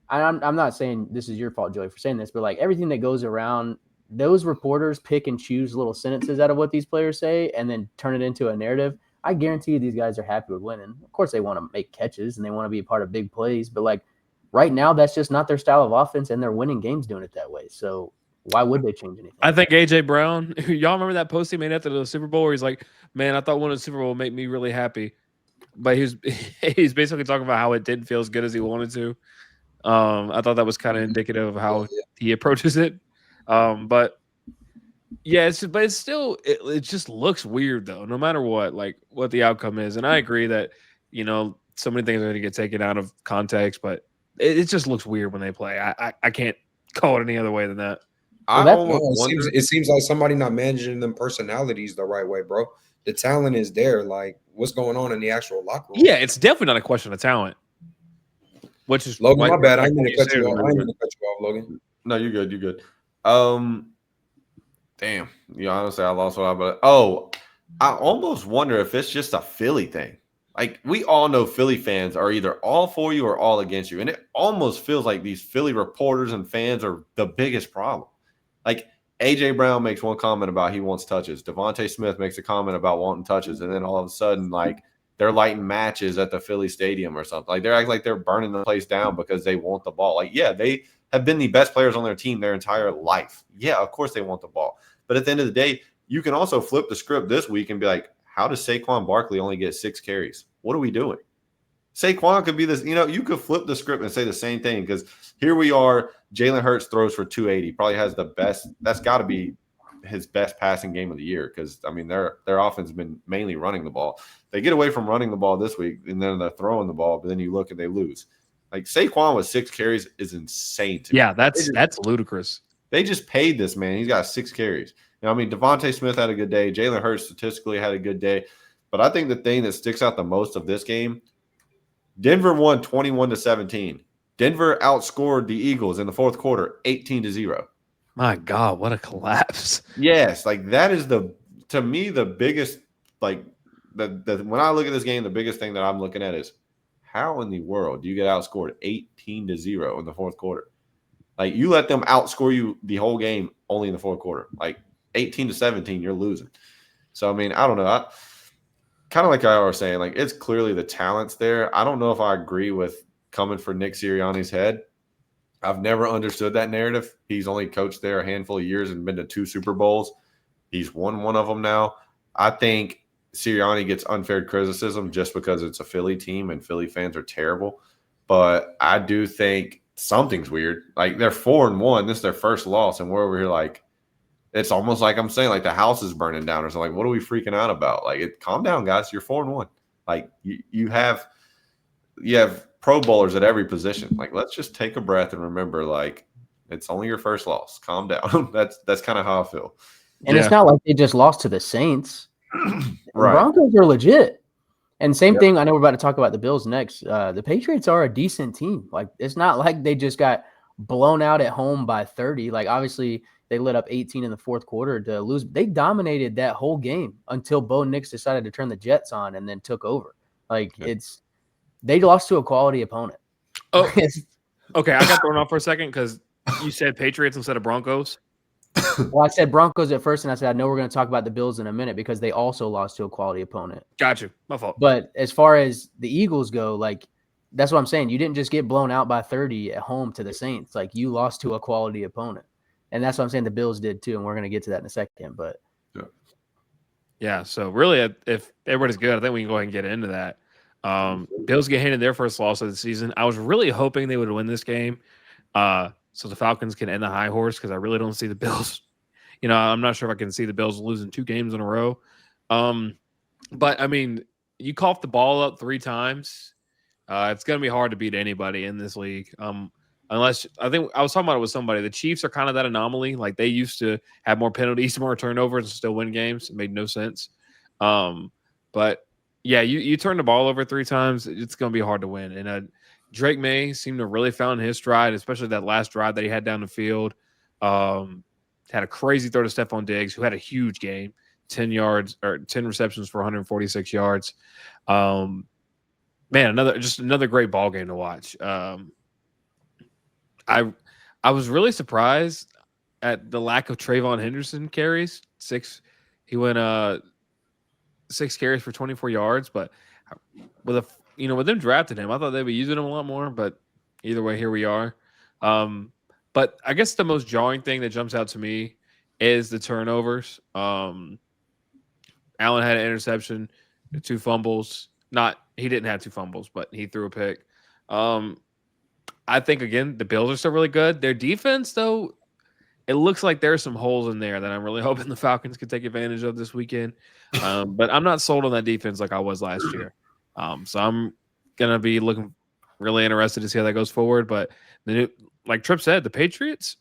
A: I'm not saying this is your fault, Joey, for saying this, but like everything that goes around, those reporters pick and choose little sentences out of what these players say and then turn it into a narrative. I guarantee you these guys are happy with winning. Of course, they want to make catches and they want to be a part of big plays, but like right now, that's just not their style of offense, and they're winning games doing it that way. So why would they change anything?
B: I think AJ Brown, y'all remember that post he made after the Super Bowl where he's like, man, I thought winning the Super Bowl would make me really happy. But he's basically talking about how it didn't feel as good as he wanted to. I thought that was kind of indicative of how he approaches it. But yeah, it still just looks weird though, no matter what the outcome is. And I agree that, so many things are going to get taken out of context, but it just looks weird when they play. I can't call it any other way than that.
C: It seems like somebody not managing them personalities the right way, bro. The talent is there. Like, what's going on in the actual locker room?
B: Yeah, it's definitely not a question of talent. Which is
C: Logan, my bad. I didn't mean to cut you off. Logan.
D: No, you're good. You're good. Damn. Honestly, I lost what I but I almost wonder if it's just a Philly thing. Like, we all know Philly fans are either all for you or all against you. And it almost feels like these Philly reporters and fans are the biggest problem. Like, AJ Brown makes one comment about he wants touches. Devonta Smith makes a comment about wanting touches. And then all of a sudden, like, they're lighting matches at the Philly stadium or something. Like, they're acting like they're burning the place down because they want the ball. Like, yeah, they have been the best players on their team their entire life. Yeah, of course they want the ball. But at the end of the day, you can also flip the script this week and be like, how does Saquon Barkley only get 6 carries? What are we doing? Saquon could be this, you could flip the script and say the same thing because here we are. Jalen Hurts throws for 280, probably has the best. That's got to be his best passing game of the year because, I mean, their offense has been mainly running the ball. They get away from running the ball this week, and then they're throwing the ball, but then you look and they lose. Like, Saquon with 6 carries is insane to me.
B: Yeah, that's ludicrous.
D: They just paid this man. He's got 6 carries. I mean, Devonta Smith had a good day. Jalen Hurts statistically had a good day. But I think the thing that sticks out the most of this game Denver won 21-17. Denver outscored the Eagles in the fourth quarter 18-0.
B: My God, what a collapse.
D: Yes, like that is to me the biggest, like the when I look at this game, the biggest thing that I'm looking at is how in the world do you get outscored 18-0 in the fourth quarter? Like you let them outscore you the whole game only in the fourth quarter. Like 18-17, you're losing. So I mean, I don't know. Kind of like I was saying, like it's clearly the talents there. I don't know if I agree with coming for Nick Sirianni's head. I've never understood that narrative. He's only coached there a handful of years and been to 2 Super Bowls. He's won one of them now. I think Sirianni gets unfair criticism just because it's a Philly team and Philly fans are terrible. But I do think something's weird. Like they're 4-1. This is their first loss, and we're over here like it's almost like I'm saying like the house is burning down or something. Like, what are we freaking out about? Like, calm down, guys. You're 4-1. Like you have Pro Bowlers at every position. Like, let's just take a breath and remember, like, it's only your first loss. Calm down. That's kind of how I feel.
A: And it's not like they just lost to the Saints.
D: Right.
A: Broncos are legit. And same thing, I know we're about to talk about the Bills next. The Patriots are a decent team. Like, it's not like they just got blown out at home by 30. Like, obviously, they lit up 18 in the fourth quarter to lose. They dominated that whole game until Bo Nix decided to turn the Jets on and then took over. Like, they lost to a quality opponent.
B: Oh, okay. I got thrown off for a second because you said Patriots instead of Broncos.
A: Well, I said Broncos at first, and I said I know we're going to talk about the Bills in a minute because they also lost to a quality opponent.
B: Got you. My fault.
A: But as far as the Eagles go, like that's what I'm saying. You didn't just get blown out by 30 at home to the Saints. Like you lost to a quality opponent, and that's what I'm saying. The Bills did too, and we're going to get to that in a second. But
B: yeah. So really, if everybody's good, I think we can go ahead and get into that. Bills get handed their first loss of the season. I was really hoping they would win this game. So the Falcons can end the high horse because I really don't see the Bills. I'm not sure if I can see the Bills losing 2 games in a row. But, I mean, you cough the ball up 3 times. It's going to be hard to beat anybody in this league. Unless – I think I was talking about it with somebody. The Chiefs are kind of that anomaly. Like, they used to have more penalties, more turnovers, and still win games. It made no sense. But, yeah, you turn the ball over 3 times, it's going to be hard to win. And Drake May seemed to really found his stride, especially that last drive that he had down the field. Had a crazy throw to Stephon Diggs, who had a huge game, 10 receptions for 146 yards. Man, another great ball game to watch. I was really surprised at the lack of Trayvon Henderson carries. He went 6 carries for 24 yards, but with them drafting him, I thought they'd be using him a lot more, but either way, here we are. But I guess the most jarring thing that jumps out to me is the turnovers. Allen had an interception, 2 fumbles. He didn't have 2 fumbles, but he threw a pick. I think, again, the Bills are still really good. Their defense, though, it looks like there's some holes in there that I'm really hoping the Falcons can take advantage of this weekend. But I'm not sold on that defense like I was last year. So I'm going to be looking really interested to see how that goes forward. But like Tripp said, the Patriots,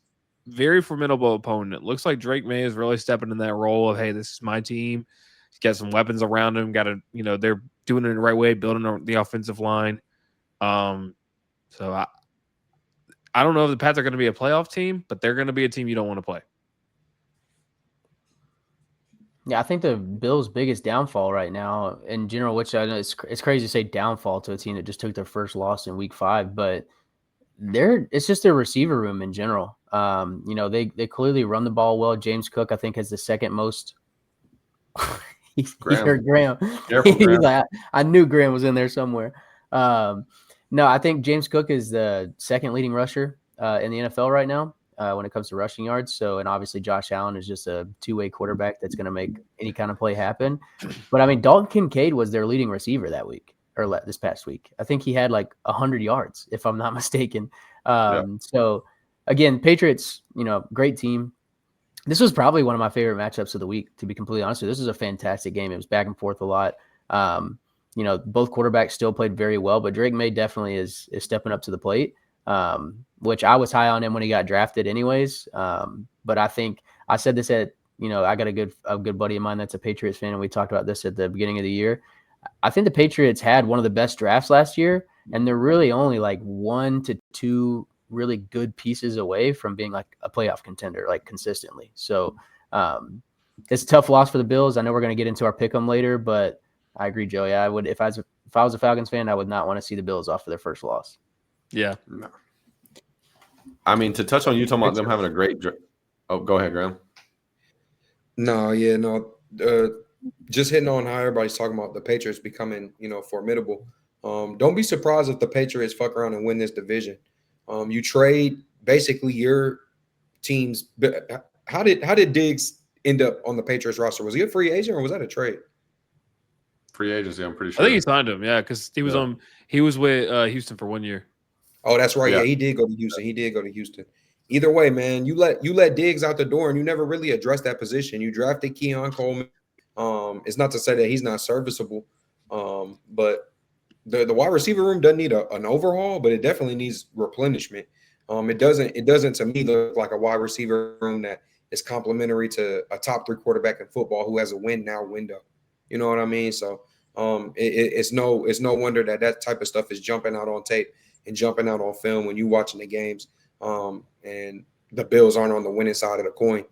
B: very formidable opponent. It looks like Drake May is really stepping in that role of, hey, this is my team. He's got some weapons around him. They're doing it the right way, building the offensive line. So I don't know if the Pats are going to be a playoff team, but they're going to be a team you don't want to play.
A: yeah, I think the Bills' biggest downfall right now in general, which I know it's crazy to say downfall to a team that just took their first loss in week 5, but it's just their receiver room in general. They clearly run the ball well. James Cook, I think, has the second most. He heard Graham. He's like, I knew Graham was in there somewhere. No, I think James Cook is the second leading rusher in the NFL right now when it comes to rushing yards. And obviously Josh Allen is just a 2-way quarterback that's going to make any kind of play happen. But I mean, Dalton Kincaid was their leading receiver that week or this past week. I think he had like 100 yards, if I'm not mistaken. So again, Patriots, great team. This was probably one of my favorite matchups of the week, to be completely honest with you. This was a fantastic game. It was back and forth a lot. Both quarterbacks still played very well, but Drake May definitely is stepping up to the plate, which I was high on him when he got drafted anyways. But I think I said this I got a good buddy of mine that's a Patriots fan, and we talked about this at the beginning of the year. I think the Patriots had one of the best drafts last year, and they're really only like 1 to 2 really good pieces away from being like a playoff contender, like consistently. So it's a tough loss for the Bills. I know we're going to get into our pick'em later, but I agree, Joey. I would, if I was a Falcons fan, I would not want to see the Bills off for their first loss.
B: Yeah.
D: No. I mean, to touch on you talking about them having a great oh, go ahead, Graham.
C: No, yeah, no. Just hitting on how everybody's talking about the Patriots becoming, formidable. Don't be surprised if the Patriots fuck around and win this division. You trade basically your teams. How did Diggs end up on the Patriots roster? Was he a free agent or was that a trade?
D: Free agency, I'm pretty sure.
B: I think he signed him, yeah, because he was with Houston for 1 year.
C: Oh, that's right. Yeah, he did go to Houston. Either way, man, you let Diggs out the door and you never really addressed that position. You drafted Keon Coleman. It's not to say that he's not serviceable, but the wide receiver room doesn't need an overhaul, but it definitely needs replenishment. It doesn't to me look like a wide receiver room that is complementary to a top 3 quarterback in football who has a win now window. You know what I mean? So it's no wonder that type of stuff is jumping out on tape and jumping out on film when you're watching the games. And the Bills aren't on the winning side of the coin.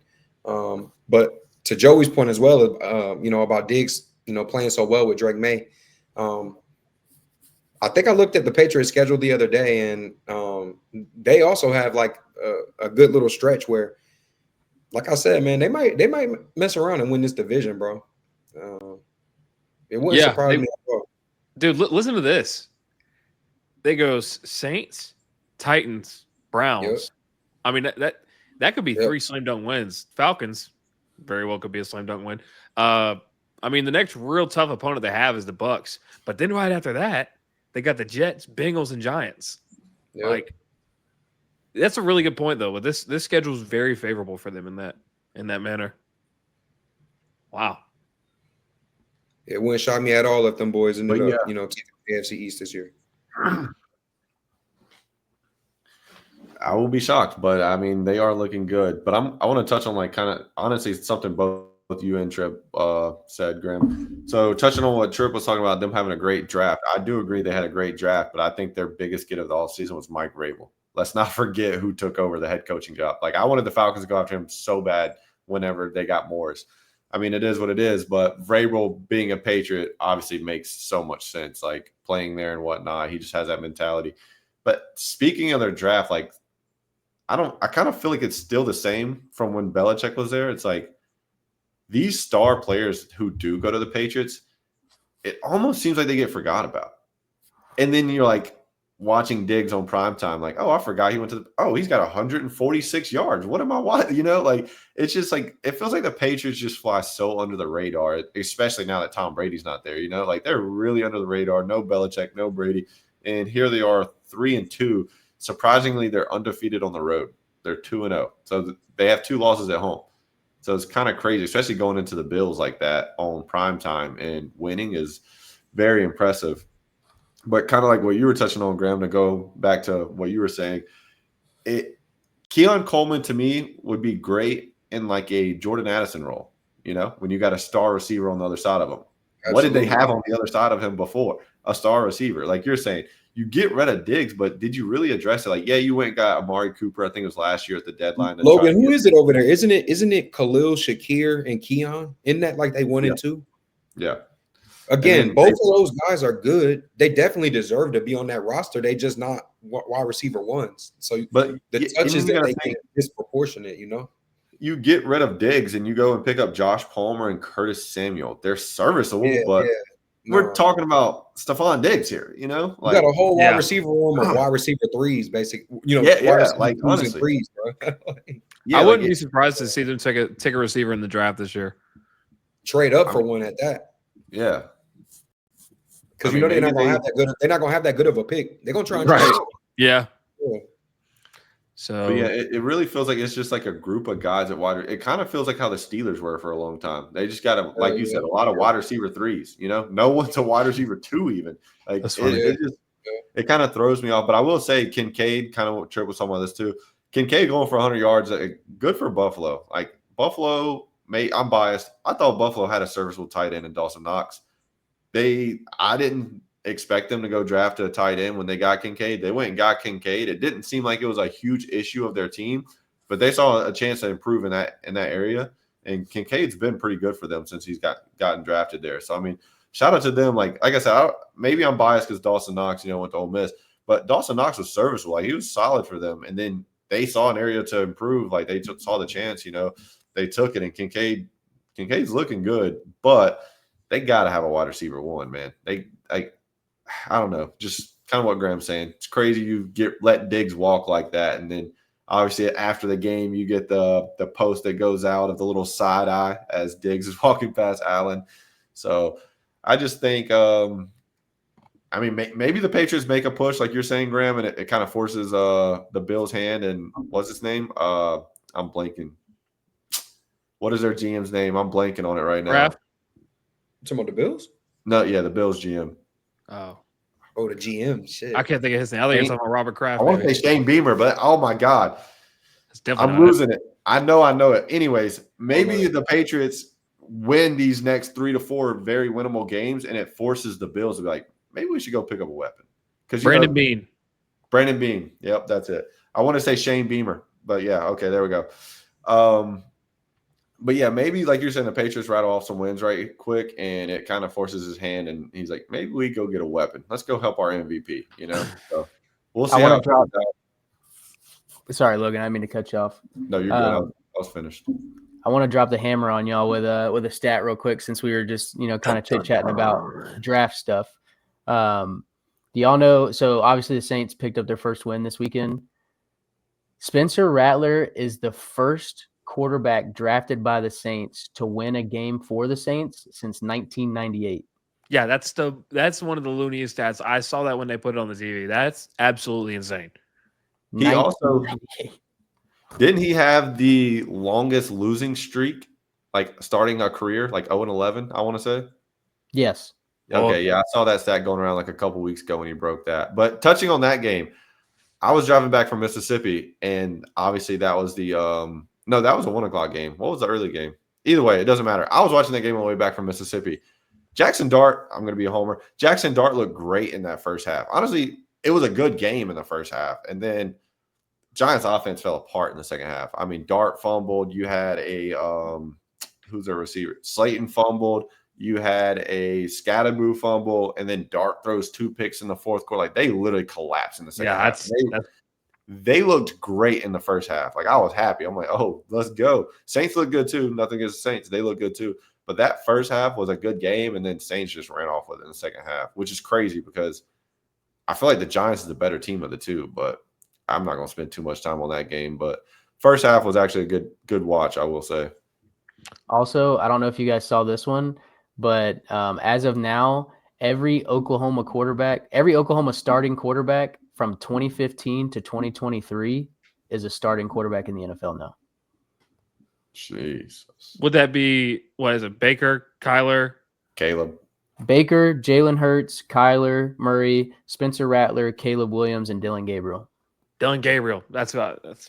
C: But to Joey's point as well, about Diggs, playing so well with Drake May. I think I looked at the Patriots schedule the other day, and they also have like a good little stretch where, like I said, man, they might mess around and win this division, bro. It wouldn't surprise me at all.
B: Dude, listen to this. They goes Saints, Titans, Browns. Yep. I mean that could be 3 slam dunk wins. Falcons very well could be a slam dunk win. I mean, the next real tough opponent they have is the Bucks, but then right after that, they got the Jets, Bengals, and Giants. Yep. Like, that's a really good point though. But this schedule is very favorable for them in that manner. Wow.
C: It wouldn't shock me at all if them boys ended up, taking the AFC East this year.
D: I will be shocked, but I mean they are looking good. But I want to touch on like kind of honestly something both you and Trip said, Graham. So touching on what Trip was talking about, them having a great draft. I do agree they had a great draft, but I think their biggest get of the offseason was Mike Vrabel. Let's not forget who took over the head coaching job. Like I wanted the Falcons to go after him so bad whenever they got Morris. I mean, it is what it is, but Vrabel being a Patriot obviously makes so much sense, like playing there and whatnot. He just has that mentality. But speaking of their draft, like I kind of feel like it's still the same from when Belichick was there. It's like these star players who do go to the Patriots, it almost seems like they get forgot about. And then you're like watching Diggs on primetime, like, oh, I forgot he went to he's got 146 yards. What am I watching? Like it's just like it feels like the Patriots just fly so under the radar, especially now that Tom Brady's not there. Like they're really under the radar. No Belichick, no Brady. And here they are 3-2. Surprisingly, they're undefeated on the road. They're 2-0. So they have 2 losses at home. So it's kind of crazy, especially going into the Bills like that on primetime, and winning is very impressive. But kind of like what you were touching on, Graham, to go back to what you were saying, Keon Coleman to me would be great in like a Jordan Addison role, when you got a star receiver on the other side of him. Absolutely. What did they have on the other side of him before? A star receiver. Like you're saying, you get rid of Diggs, but did you really address it? Like, yeah, you went and got Amari Cooper. I think it was last year at the deadline.
C: Logan, who is it over there? Isn't it Khalil, Shakir, and Keon? Isn't that like they 1 and 2?
D: Yeah.
C: Again, both of those guys are good. They definitely deserve to be on that roster. They just not wide receiver ones. So, but the touches that they get disproportionate,
D: You get rid of Diggs and you go and pick up Josh Palmer and Curtis Samuel. They're serviceable, but we're talking about Stephon Diggs here,
C: Like, you got a whole wide receiver room of wide receiver threes, basically.
D: Like honestly,
C: threes, bro.
B: I wouldn't be surprised to see them take a receiver in the draft this year.
C: Trade up for one at that.
D: Yeah.
C: Because they're not gonna have that good. They're not gonna have that good of a pick. They're gonna try and trade.
B: Yeah.
D: So it really feels like it's just like a group of guys at wide. It kind of feels like how the Steelers were for a long time. They just got like you said, a lot of wide receiver threes. No one's a wide receiver 2 even. Like it kind of throws me off. But I will say Kincaid, kind of what Trip was talking about this too. Kincaid going for 100 yards, good for Buffalo. Like Buffalo, I'm biased. I thought Buffalo had a serviceable tight end in Dawson Knox. I didn't expect them to go draft a tight end when they got Kincaid. They went and got Kincaid. It didn't seem like it was a huge issue of their team, but they saw a chance to improve in that area. And Kincaid's been pretty good for them since he's gotten drafted there. So I mean, shout out to them. Like I said, maybe I'm biased because Dawson Knox, went to Ole Miss, but Dawson Knox was serviceable. Like he was solid for them. And then they saw an area to improve. Like they saw the chance. They took it. And Kincaid's looking good, but they got to have a wide receiver one, man. I don't know, just kind of what Graham's saying. It's crazy you let Diggs walk like that, and then obviously after the game you get the post that goes out of the little side eye as Diggs is walking past Allen. So I just think, maybe the Patriots make a push like you're saying, Graham, and it kind of forces the Bills' hand. And what's his name? I'm blanking. What is their GM's name? I'm blanking on it right now.
B: Raph?
C: Talking about the Bills?
D: No, yeah, the Bills GM.
B: Oh,
C: the GM. Shit.
B: I can't think of his name. I think you're talking about Robert Kraft.
D: I want to say Shane Beamer, but oh my God.
B: It's definitely
D: I'm losing it. I know it. Anyways, maybe the Patriots win these next 3 to 4 very winnable games, and it forces the Bills to be like, maybe we should go pick up a weapon. Because
B: Brandon Bean.
D: Brandon Bean. Yep, that's it. I want to say Shane Beamer, but yeah, okay, there we go. But yeah, maybe like you're saying, the Patriots rattle off some wins right quick, and it kind of forces his hand, and he's like, maybe we go get a weapon. Let's go help our MVP. So we'll see how it turns out.
A: Sorry, Logan, I didn't mean to cut you off.
D: No, you're good. I was finished.
A: I want to drop the hammer on y'all with a stat real quick, since we were just kind of chit chatting about draft stuff. Do y'all know? So obviously the Saints picked up their first win this weekend. Spencer Rattler is the first quarterback drafted by the Saints to win a game for the Saints since 1998.
B: Yeah, that's one of the looniest stats. I saw that when they put it on the TV. That's absolutely insane.
D: He also didn't he have the longest losing streak, like starting a career, like 0-11, I want to say?
A: Yes.
D: Okay, yeah, I saw that stat going around like a couple weeks ago when he broke that. But touching on that game, I was driving back from Mississippi, and obviously that was the no, that was a 1:00 game. What was the early game? Either way, it doesn't matter. I was watching that game on the way back from Mississippi. Jackson Dart, I'm going to be a homer. Jackson Dart looked great in that first half. Honestly, it was a good game in the first half. And then Giants offense fell apart in the second half. I mean, Dart fumbled. You had who's their receiver? Slayton fumbled. You had a Scattermoo fumble. And then Dart throws 2 picks in the fourth quarter. Like, they literally collapsed in the second half. They looked great in the first half. Like, I was happy. I'm like, oh, let's go. Saints look good too. Nothing against the Saints. They look good too. But that first half was a good game, and then Saints just ran off with it in the second half, which is crazy because I feel like the Giants is the better team of the two, but I'm not going to spend too much time on that game. But first half was actually a good watch, I will say.
A: Also, I don't know if you guys saw this one, but as of now, every Oklahoma starting quarterback from 2015 to 2023 is a starting quarterback in the NFL now.
D: Jesus.
B: Would that be, what is it, Baker, Kyler?
D: Caleb.
A: Baker, Jalen Hurts, Kyler Murray, Spencer Rattler, Caleb Williams, and Dylan Gabriel.
B: Dylan Gabriel. That's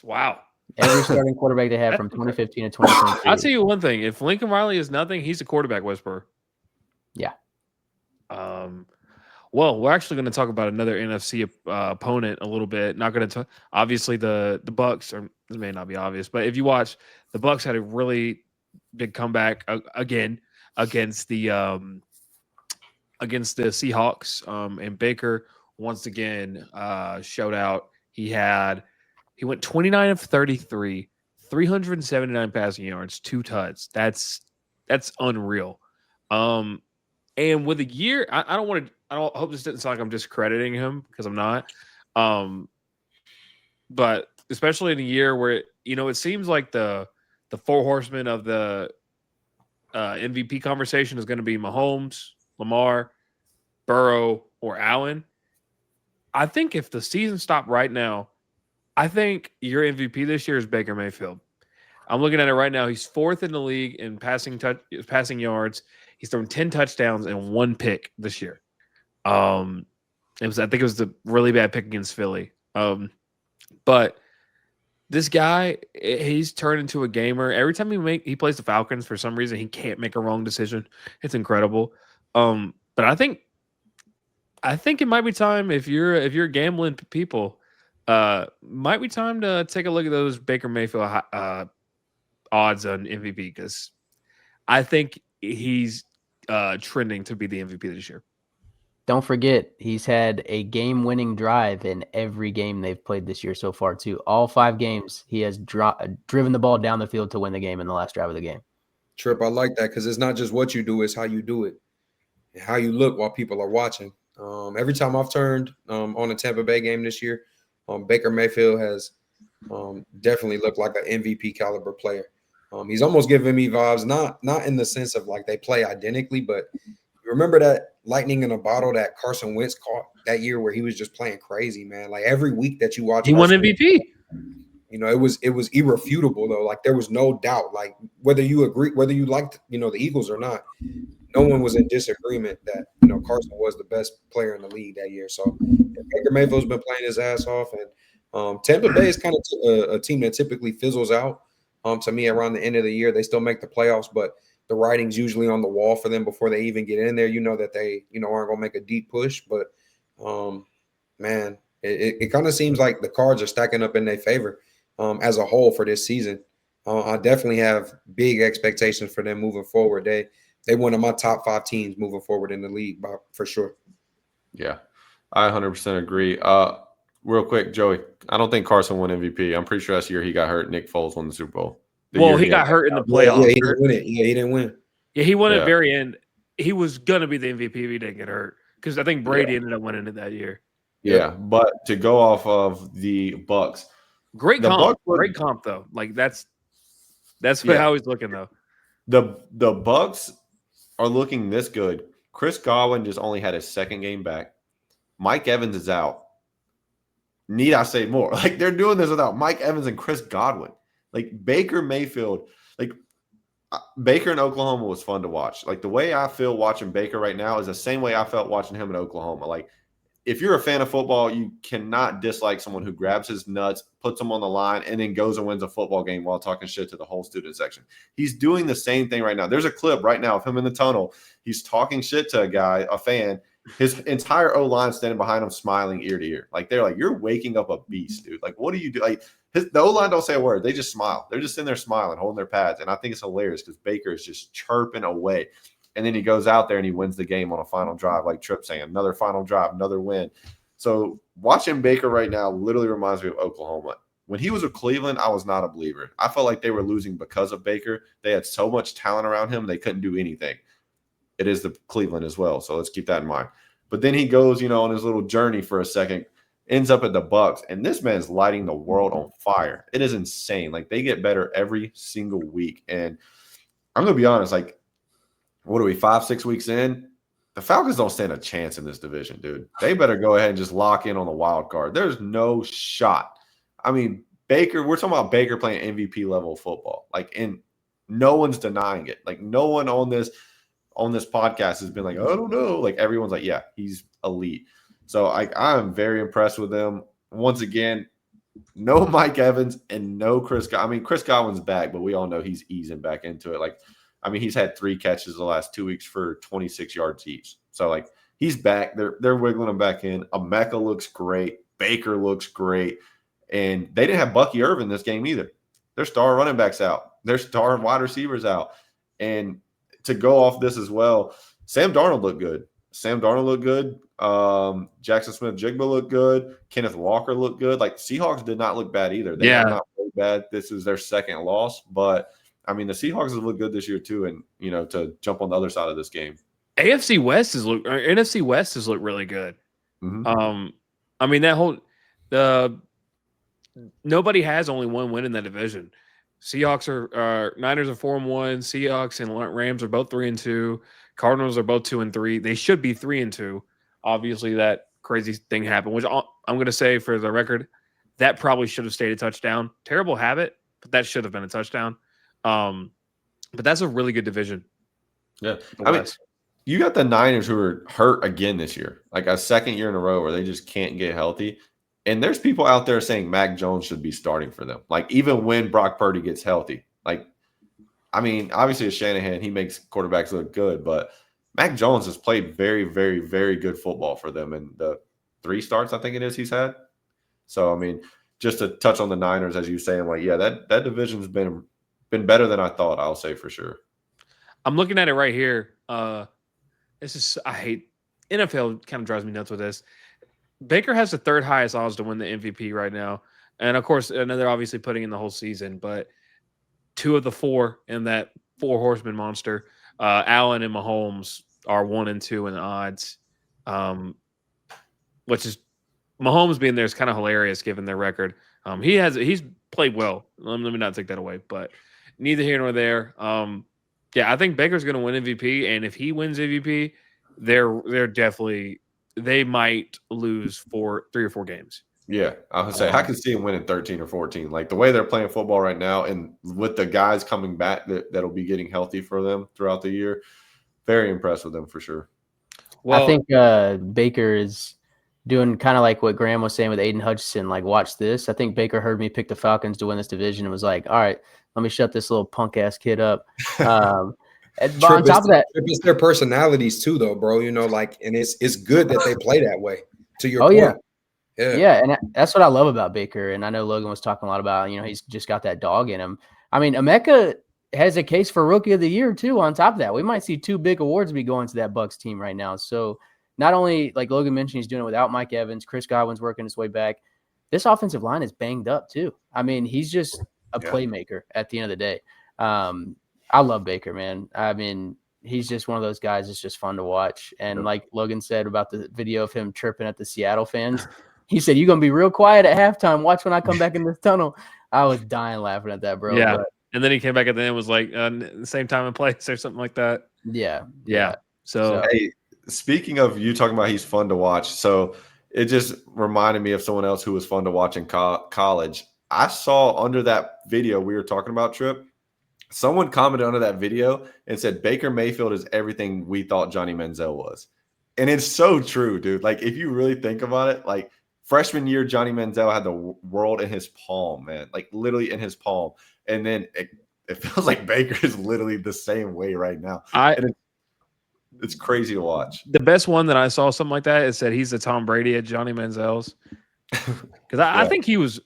B: wow.
A: Every starting quarterback they have from 2015 to 2023.
B: I'll tell you one thing. If Lincoln Riley is nothing, he's a quarterback whisperer.
A: Yeah.
B: Well, we're actually going to talk about another NFC opponent a little bit. Not going to obviously the Bucks, or this may not be obvious, but if you watch, the Bucks had a really big comeback again against the Seahawks. And Baker once again showed out. He went 29 of 33, 379 passing yards, 2 tuds. That's unreal. And with a year, I don't hope this didn't sound like I'm discrediting him, because I'm not. But especially in a year where, it seems like the 4 horsemen of the MVP conversation is going to be Mahomes, Lamar, Burrow, or Allen. I think if the season stopped right now, I think your MVP this year is Baker Mayfield. I'm looking at it right now. He's 4th in the league in passing yards. He's thrown 10 touchdowns and 1 pick this year. I think it was the really bad pick against Philly. But this guy, he's turned into a gamer. Every time he plays the Falcons, for some reason, he can't make a wrong decision. It's incredible. But I think I think it might be time if you're gambling people, might be time to take a look at those Baker Mayfield odds on MVP because I think he's trending to be the MVP this year.
A: Don't forget, he's had a game-winning drive in every game they've played this year so far, too. All 5 games, he has driven the ball down the field to win the game in the last drive of the game.
C: Trip, I like that because it's not just what you do, it's how you do it and how you look while people are watching. Every time I've turned on a Tampa Bay game this year, Baker Mayfield has definitely looked like an MVP caliber player. He's almost giving me vibes, not in the sense of like they play identically, but remember that lightning in a bottle that Carson Wentz caught that year where he was just playing crazy, man. Like every week that you watch,
B: He won MVP.
C: It was irrefutable though. Like there was no doubt. Like whether you agree, whether you liked the Eagles or not, no one was in disagreement that Carson was the best player in the league that year. So Baker Mayfield's been playing his ass off, and Tampa Bay is kind of a team that typically fizzles out. To me, around the end of the year, they still make the playoffs, but the writing's usually on the wall for them before they even get in there. You know that they aren't gonna make a deep push, but man, it kind of seems like the cards are stacking up in their favor as a whole for this season. I definitely have big expectations for them moving forward. They one of my top 5 teams moving forward in the league for sure.
D: Yeah, I 100% agree. Real quick, Joey, I don't think Carson won MVP. I'm pretty sure that's the year he got hurt. Nick Foles won the Super Bowl.
B: Well, he got hurt in the playoffs.
C: Yeah, he didn't win it. Yeah, he didn't win.
B: Yeah, he won at the very end. He was going to be the MVP if he didn't get hurt because I think Brady ended up winning it that year.
D: Yeah, but to go off of the Bucks,
B: great comp though. Like that's how he's looking though.
D: The Bucks are looking this good. Chris Godwin just only had his second game back. Mike Evans is out. Need I say more? Like they're doing this without Mike Evans and Chris Godwin. Like Baker Mayfield, like Baker in Oklahoma was fun to watch. Like the way I feel watching Baker right now is the same way I felt watching him in Oklahoma. Like if you're a fan of football, you cannot dislike someone who grabs his nuts, puts them on the line, and then goes and wins a football game while talking shit to the whole student section. He's doing the same thing right now. There's a clip right now of him in the tunnel. He's talking shit to a guy, a fan. His entire O-line standing behind him, smiling ear to ear. Like they're like, "You're waking up a beast, dude. Like, what do you do?" Like the O-line don't say a word. They just smile. They're just sitting there smiling, holding their pads. And I think it's hilarious because Baker is just chirping away. And then he goes out there and he wins the game on a final drive, like Tripp saying, another final drive, another win. So watching Baker right now literally reminds me of Oklahoma. When he was with Cleveland, I was not a believer. I felt like they were losing because of Baker. They had so much talent around him, they couldn't do anything. It is the Cleveland as well, so let's keep that in mind. But then he goes, on his little journey for a second, ends up at the Bucks, and this man's lighting the world on fire. It is insane. Like they get better every single week. And I'm gonna be honest, like, what are we, 5-6 weeks in? The Falcons don't stand a chance in this division, dude. They better go ahead and just lock in on the wild card. There's no shot. I mean, Baker, we're talking about Baker playing MVP level football. Like, and no one's denying it. Like, no one on this podcast has been like, I don't know. Like, everyone's like, yeah, he's elite. So I'm very impressed with them. Once again, no Mike Evans and no Chris Godwin. I mean, Chris Godwin's back, but we all know he's easing back into it. Like, I mean, he's had 3 catches the last 2 weeks for 26 yards each. So, like, he's back. They're wiggling him back in. Emeka looks great. Baker looks great. And they didn't have Bucky Irvin this game either. Their star running back's out. Their star wide receivers out. And to go off this as well, Sam Darnold looked good. Jackson Smith-Jigba looked good. Kenneth Walker looked good. Like, Seahawks did not look bad either. They have not played bad. This is their second loss. But, I mean, the Seahawks have looked good this year too. And, to jump on the other side of this game.
B: NFC West has looked really good.
D: Mm-hmm.
B: I mean, that whole nobody has only one win in that division. Seahawks are Niners are 4-1. Seahawks and Rams are both 3-2. Cardinals are both 2-3. They should be 3-2. Obviously, that crazy thing happened, which I'm going to say for the record, that probably should have stayed a touchdown. Terrible habit, but that should have been a touchdown. But that's a really good division.
D: Yeah, I mean, you got the Niners who are hurt again this year, like a second year in a row where they just can't get healthy. And there's people out there saying Mac Jones should be starting for them. Like, even when Brock Purdy gets healthy. Like, I mean, obviously, it's Shanahan. He makes quarterbacks look good. But Mac Jones has played very, very, very good football for them in the 3 starts, I think it is, he's had. So, I mean, just to touch on the Niners, as you saying, like, yeah, that division's been better than I thought, I'll say for sure.
B: I'm looking at it right here. This is I hate NFL kind of drives me nuts with this. Baker has the 3rd highest odds to win the MVP right now. And of course, and they're obviously putting in the whole season, but 2 of the 4 in that 4 horseman monster, Allen and Mahomes are 1 and 2 in the odds. Which is Mahomes being there is kind of hilarious given their record. He's played well. Let me not take that away, but neither here nor there. Yeah, I think Baker's going to win MVP, and if he wins MVP, they're definitely they might lose 3 or 4 games.
D: Yeah, I would say I can see him winning 13 or 14. Like the way they're playing football right now, and with the guys coming back that'll be getting healthy for them throughout the year, very impressed with them for sure.
A: Well, I think Baker is doing kind of like what Graham was saying with Aiden Hutchinson. Like, watch this. I think Baker heard me pick the Falcons to win this division and was like, all right, let me shut this little punk ass kid up.
C: On top of that, it's their personalities too, though, bro. You know, like, and it's good that they play that way. To your point.
A: Yeah, and that's what I love about Baker. And I know Logan was talking a lot about, he's just got that dog in him. I mean, Emeka has a case for Rookie of the Year too. On top of that, we might see 2 big awards be going to that Bucs team right now. So not only, like Logan mentioned, he's doing it without Mike Evans, Chris Godwin's working his way back. This offensive line is banged up too. I mean, he's just a playmaker at the end of the day. I love Baker, man. I mean, he's just one of those guys that's just fun to watch. And like Logan said about the video of him chirping at the Seattle fans, he said, you're going to be real quiet at halftime. Watch when I come back in this tunnel. I was dying laughing at that, bro.
B: Yeah. But, and then he came back at the end and was like, the same time and place or something like that.
A: Yeah.
B: So,
D: hey, speaking of you talking about he's fun to watch, so it just reminded me of someone else who was fun to watch in college. I saw under that video we were talking about, Trip, someone commented under that video and said Baker Mayfield is everything we thought Johnny Manziel was. And it's so true, dude. Like, if you really think about it, like, freshman year, Johnny Manziel had the world in his palm, man, like literally in his palm. And then it feels like Baker is literally the same way right now. It's crazy to watch.
B: The best one that I saw something like that is said he's the Tom Brady at Johnny Manziel's. Because I think he's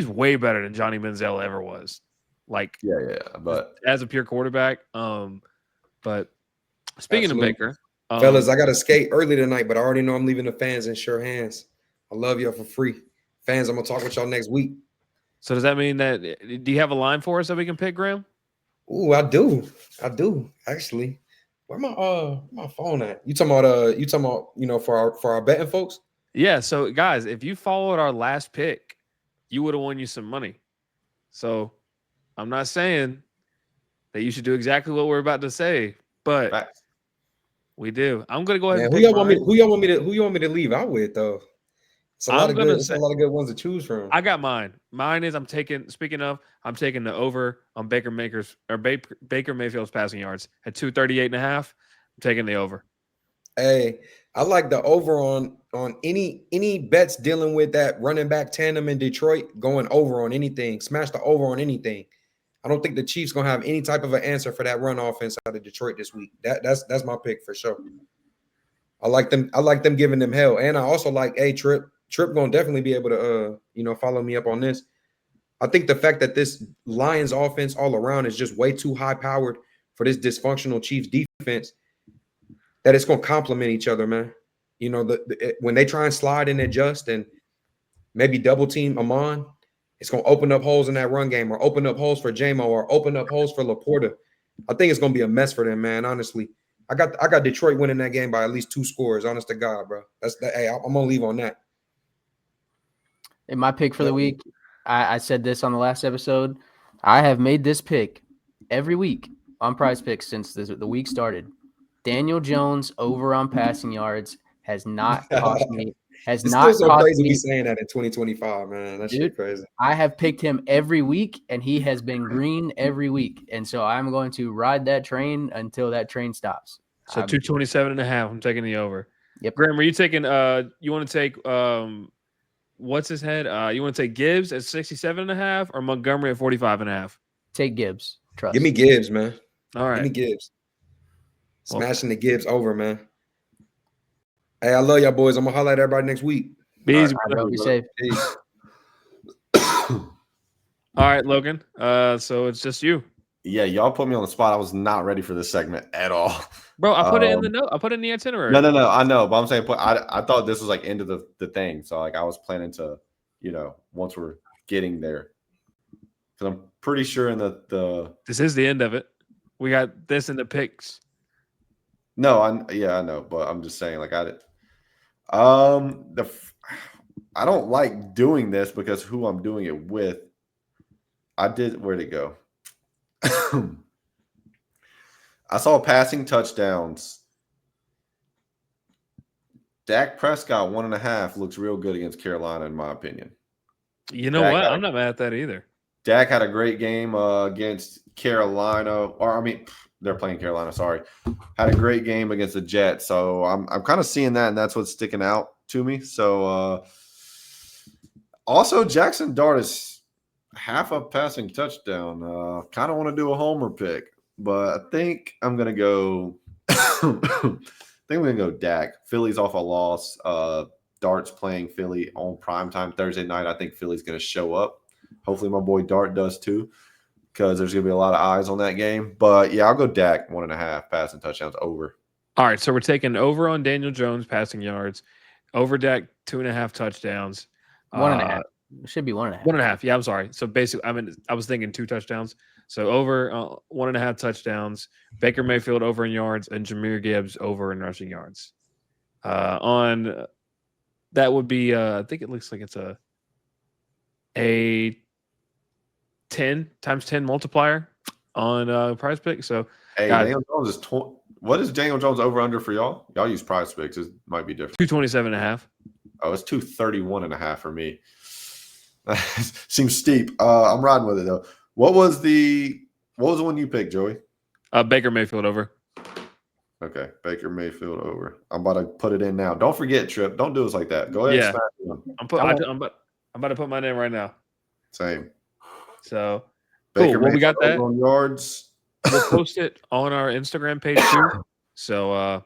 B: way better than Johnny Manziel ever was. Like,
D: but
B: as a pure quarterback. But speaking of Baker,
C: fellas, I got to skate early tonight, but I already know I'm leaving the fans in sure hands. I love y'all for free. Fans, I'm going to talk with y'all next week.
B: So does that mean that – do you have a line for us that we can pick, Graham?
C: Ooh, I do, actually. Where my phone at? You talking about for our betting folks?
B: Yeah, so guys, if you followed our last pick, you would have won you some money. So I'm not saying that you should do exactly what we're about to say, but we do. I'm going to go ahead and pick
C: who y'all want me to leave out with though? It's a lot of good ones to choose from.
B: I got mine. Mine is I'm taking the over on Baker Mayfield's passing yards at 238.5. I'm taking the over.
C: Hey, I like the over on any bets dealing with that running back tandem in Detroit, going over on anything. Smash the over on anything. I don't think the Chiefs gonna have any type of an answer for that run offense out of Detroit this week. That's my pick for sure. I like them giving them hell, and I also like Trip gonna definitely be able to follow me up on this. I think the fact that this Lions offense all around is just way too high powered for this dysfunctional Chiefs defense, that it's gonna complement each other, man. When they try and slide and adjust and maybe double team Amon, it's gonna open up holes in that run game, or open up holes for J-Mo, or open up holes for Laporta. I think it's gonna be a mess for them, man. Honestly, I got Detroit winning that game by at least 2 scores. Honest to God, bro. Hey, I'm gonna leave on that.
A: In my pick for the week, I said this on the last episode. I have made this pick every week on Prize Picks since the week started. Daniel Jones over on passing yards has not cost me. It's still so
C: crazy me saying that in 2025, man. That shit crazy.
A: I have picked him every week, and he has been green every week. And so I'm going to ride that train until that train stops.
B: So 227.5. I'm taking the over.
A: Yep.
B: Graham, are you taking? You want to take? What's his head? You want to take Gibbs at 67.5 or Montgomery at 45.5?
A: Take Gibbs. Trust.
C: Give me Gibbs, man.
B: All right.
C: Give me Gibbs. Smashing the Gibbs over, man. Hey, I love y'all boys. I'm gonna holler at everybody next week.
B: Be easy,
A: All right,
B: brother.
A: bro, be safe.
C: Peace.
B: All right, Logan. So it's just you.
D: Yeah, y'all put me on the spot. I was not ready for this segment at all.
B: Bro, I put it in the note. I put it in the itinerary.
D: No. I know, but I'm saying, I thought this was like end of the thing. So like I was planning to, once we're getting there, because I'm pretty sure in the
B: This is the end of it. We got this in the picks.
D: no, I know, but I'm just saying like I don't like doing this because who I'm doing it with. Where'd it go? I saw passing touchdowns. Dak Prescott 1.5 looks real good against Carolina, in my opinion.
B: You know what? I'm not mad at that either.
D: Dak had a great game against Carolina, they're playing Carolina. Sorry, had a great game against the Jets. So I'm kind of seeing that, and that's what's sticking out to me. So also Jackson Dart is half a passing touchdown. Kind of want to do a homer pick, but I think I'm gonna go. I think I'm gonna go Dak. Philly's off a loss. Dart's playing Philly on primetime Thursday night. I think Philly's gonna show up. Hopefully my boy Dart does too, because there's gonna be a lot of eyes on that game. But yeah, I'll go Dak 1.5 passing touchdowns over.
B: All right, so we're taking over on Daniel Jones passing yards, over Dak 2.5 touchdowns.
A: 1.5. It should be 1.5.
B: 1.5. Yeah, I'm sorry. So basically, I was thinking 2 touchdowns. So over 1.5 touchdowns. Baker Mayfield over in yards and Jahmyr Gibbs over in rushing yards. On that would be I think it looks like it's a 10 times 10 multiplier on Prize Pick. So
D: hey, Daniel Jones is what is Daniel Jones over under for y'all? Y'all use Prize Picks. It might be different.
B: 227.5.
D: Oh, it's 231.5 for me. Seems steep. I'm riding with it though. What was the one you picked, Joey?
B: Baker Mayfield over.
D: Okay, Baker Mayfield over. I'm about to put it in now. Don't forget, Trip. Don't do us like that. Go ahead.
B: Yeah.
D: And smash it.
B: I'm about to put mine in right now.
D: Same.
B: So
D: Baker
B: cool. Well, we got that
D: on yards.
B: We'll post it on our Instagram page too. So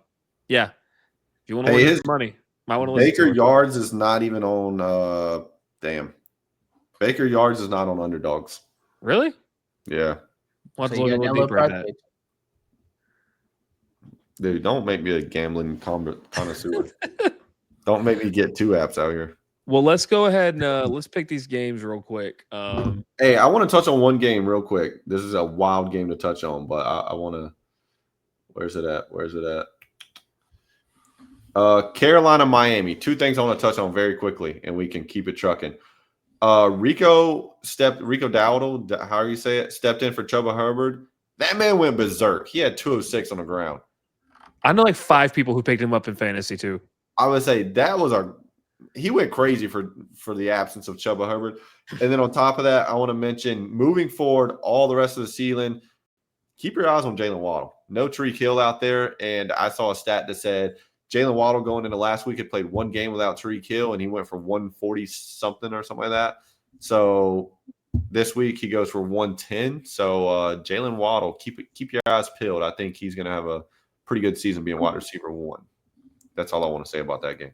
B: yeah, if you want to win some money, might want to listen
D: Baker
B: to it.
D: yards is not even on. Baker yards is not on underdogs.
B: Really?
D: Yeah.
B: We'll have
A: So
B: to look a little deeper at that.
D: Dude, don't make me a gambling connoisseur. Don't make me get 2 apps out here.
B: Well, let's go ahead and let's pick these games real quick.
D: Hey, I want to touch on one game real quick. This is a wild game to touch on, but I want to. Where's it at? Carolina, Miami. 2 things I want to touch on very quickly, and we can keep it trucking. Rico Dowdle, how you say it, stepped in for Chuba Hubbard. That man went berserk. He had 206 on the ground.
B: I know like 5 people who picked him up in fantasy too.
D: I would say that was he went crazy for the absence of Chuba Hubbard. And then on top of that, I want to mention moving forward all the rest of the season, keep your eyes on Jalen Waddle. No Tyreek Hill out there. And I saw a stat that said Jalen Waddle going into last week had played 1 game without Tyreek Hill, and he went for 140-something or something like that. So this week he goes for 110. So Jalen Waddle, keep your eyes peeled. I think he's going to have a pretty good season being wide receiver 1. That's all I want to say about that game.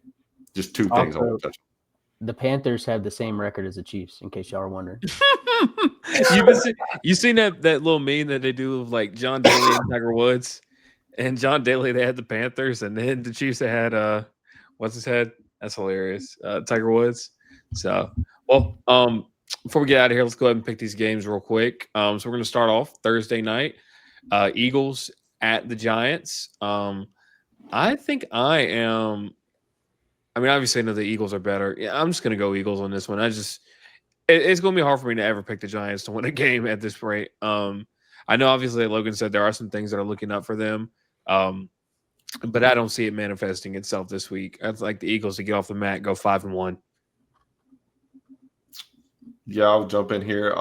D: Just 2 things I want to touch on.
A: The Panthers have the same record as the Chiefs, in case y'all are wondering.
B: You seen that little meme that they do of like John Daly and Tiger Woods? And John Daly, they had the Panthers, and then the Chiefs, they had what's his head? That's hilarious. Tiger Woods. So, well, before we get out of here, let's go ahead and pick these games real quick. So we're going to start off Thursday night. Eagles at the Giants. I think obviously I know the Eagles are better. Yeah, I'm just going to go Eagles on this one. It's going to be hard for me to ever pick the Giants to win a game at this rate. I know obviously Logan said there are some things that are looking up for them. But I don't see it manifesting itself this week. I'd like the Eagles to get off the mat, go 5-1.
D: Yeah, I'll jump in here.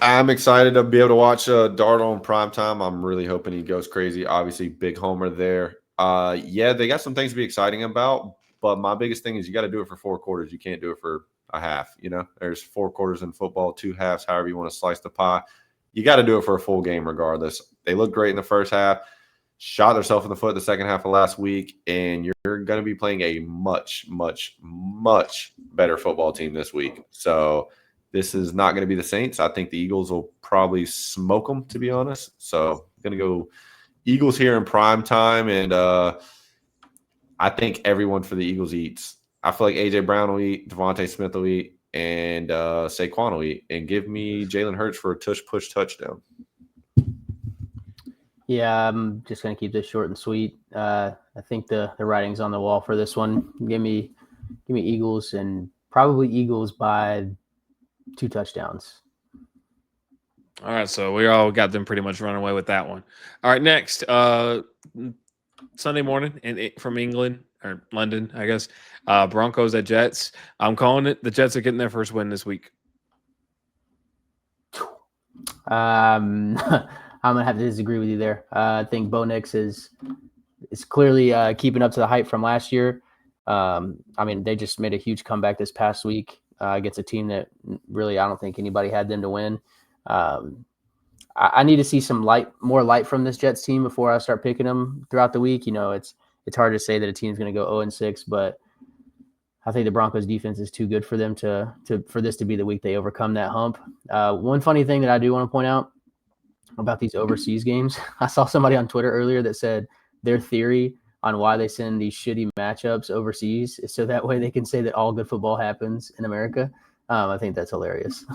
D: I'm excited to be able to watch Dart on primetime. I'm really hoping he goes crazy. Obviously, big homer there. Yeah, they got some things to be exciting about, but my biggest thing is you got to do it for 4 quarters. You can't do it for a half. There's 4 quarters in football, 2 halves, however you want to slice the pie. You got to do it for a full game regardless. They look great in the first half. shot themselves in the foot the second half of last week, and you're going to be playing a much, much, much better football team this week. So this is not going to be the Saints. I think the Eagles will probably smoke them, to be honest. So I'm going to go Eagles here in prime time, and I think everyone for the Eagles eats. I feel like A.J. Brown will eat, Devontae Smith will eat, and Saquon will eat. And give me Jalen Hurts for a tush-push touchdown.
A: Yeah, I'm just going to keep this short and sweet. I think the writing's on the wall for this one. Give me Eagles, and probably Eagles by 2 touchdowns.
B: All right, so we all got them pretty much running away with that one. All right, next, Sunday morning from England or London, I guess. Broncos at Jets. I'm calling it. The Jets are getting their first win this week.
A: I'm gonna have to disagree with you there. I think Bo Nix is clearly keeping up to the hype from last year. I mean, they just made a huge comeback this past week against a team that really I don't think anybody had them to win. I need to see some more light from this Jets team before I start picking them throughout the week. You know, it's hard to say that a team's going to go 0-6, but I think the Broncos defense is too good for them for this to be the week they overcome that hump. One funny thing that I do want to point out about these overseas games, I saw somebody on Twitter earlier that said their theory on why they send these shitty matchups overseas is so that way they can say that all good football happens in America. I think that's hilarious.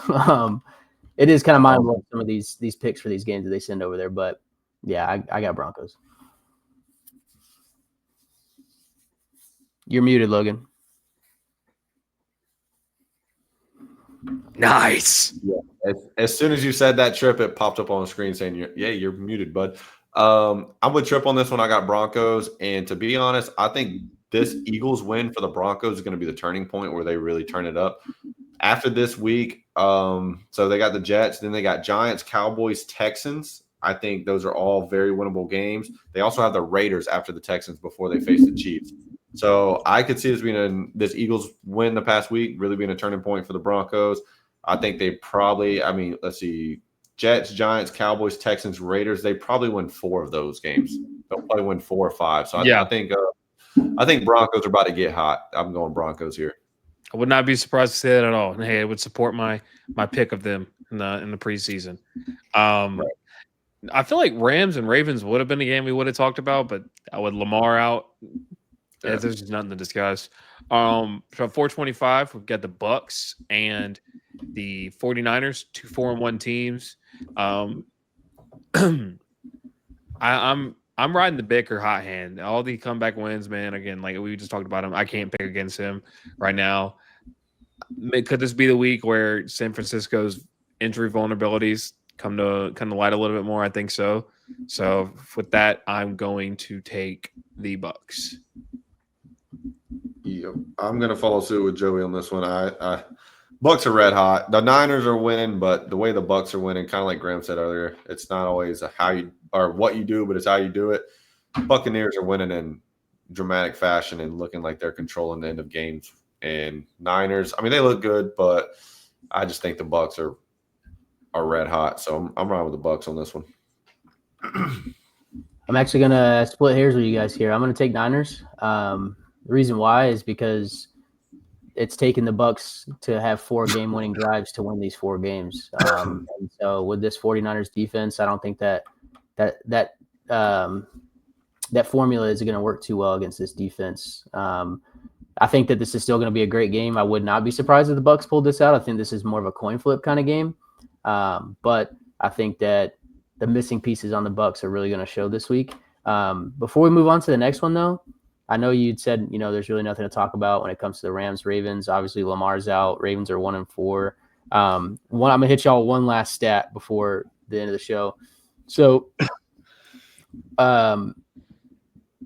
A: It is kind of mind-blowing some of these picks for these games that they send over there, but yeah, I got Broncos. You're muted, Logan.
B: Nice.
D: Yeah. As soon as you said that, Trip, it popped up on the screen saying, you're muted, bud. I'm with Trip on this one. I got Broncos. And to be honest, I think this Eagles win for the Broncos is going to be the turning point where they really turn it up. After this week, so they got the Jets, then they got Giants, Cowboys, Texans. I think those are all very winnable games. They also have the Raiders after the Texans before they face the Chiefs. So I could see this Eagles win the past week really being a turning point for the Broncos. I think they probably, let's see, Jets, Giants, Cowboys, Texans, Raiders. They probably win 4 of those games. They'll probably win 4 or 5. So I think Broncos are about to get hot. I'm going Broncos here.
B: I would not be surprised to say that at all. And hey, I would support my pick of them in the preseason. Right. I feel like Rams and Ravens would have been a game we would have talked about, but with Lamar out, there's just nothing to discuss. So 425, we've got the Bucks and the 49ers, 2 4-1 teams. I'm riding the Baker hot hand. All the comeback wins, man. Again, like we just talked about him, I can't pick against him right now. Could this be the week where San Francisco's injury vulnerabilities come to light a little bit more? I think so. So with that, I'm going to take the Bucks.
D: Yeah, I'm going to follow suit with Joey on this one. Bucks are red hot. The Niners are winning, but the way the Bucks are winning, kind of like Graham said earlier, it's not always how you or what you do, but it's how you do it. Buccaneers are winning in dramatic fashion and looking like they're controlling the end of games. And Niners, they look good, but I just think the Bucks are red hot. So I'm riding with the Bucks on this one.
A: I'm actually gonna split hairs with you guys here. I'm gonna take Niners. The reason why is because it's taken the Bucks to have 4 game-winning drives to win these 4 games. And so with this 49ers defense, I don't think that formula is going to work too well against this defense. I think that this is still going to be a great game. I would not be surprised if the Bucks pulled this out. I think this is more of a coin flip kind of game. But I think that the missing pieces on the Bucks are really going to show this week. Before we move on to the next one, though, I know you'd said, there's really nothing to talk about when it comes to the Rams, Ravens. Obviously, Lamar's out. Ravens are 1-4. I'm going to hit y'all one last stat before the end of the show. So,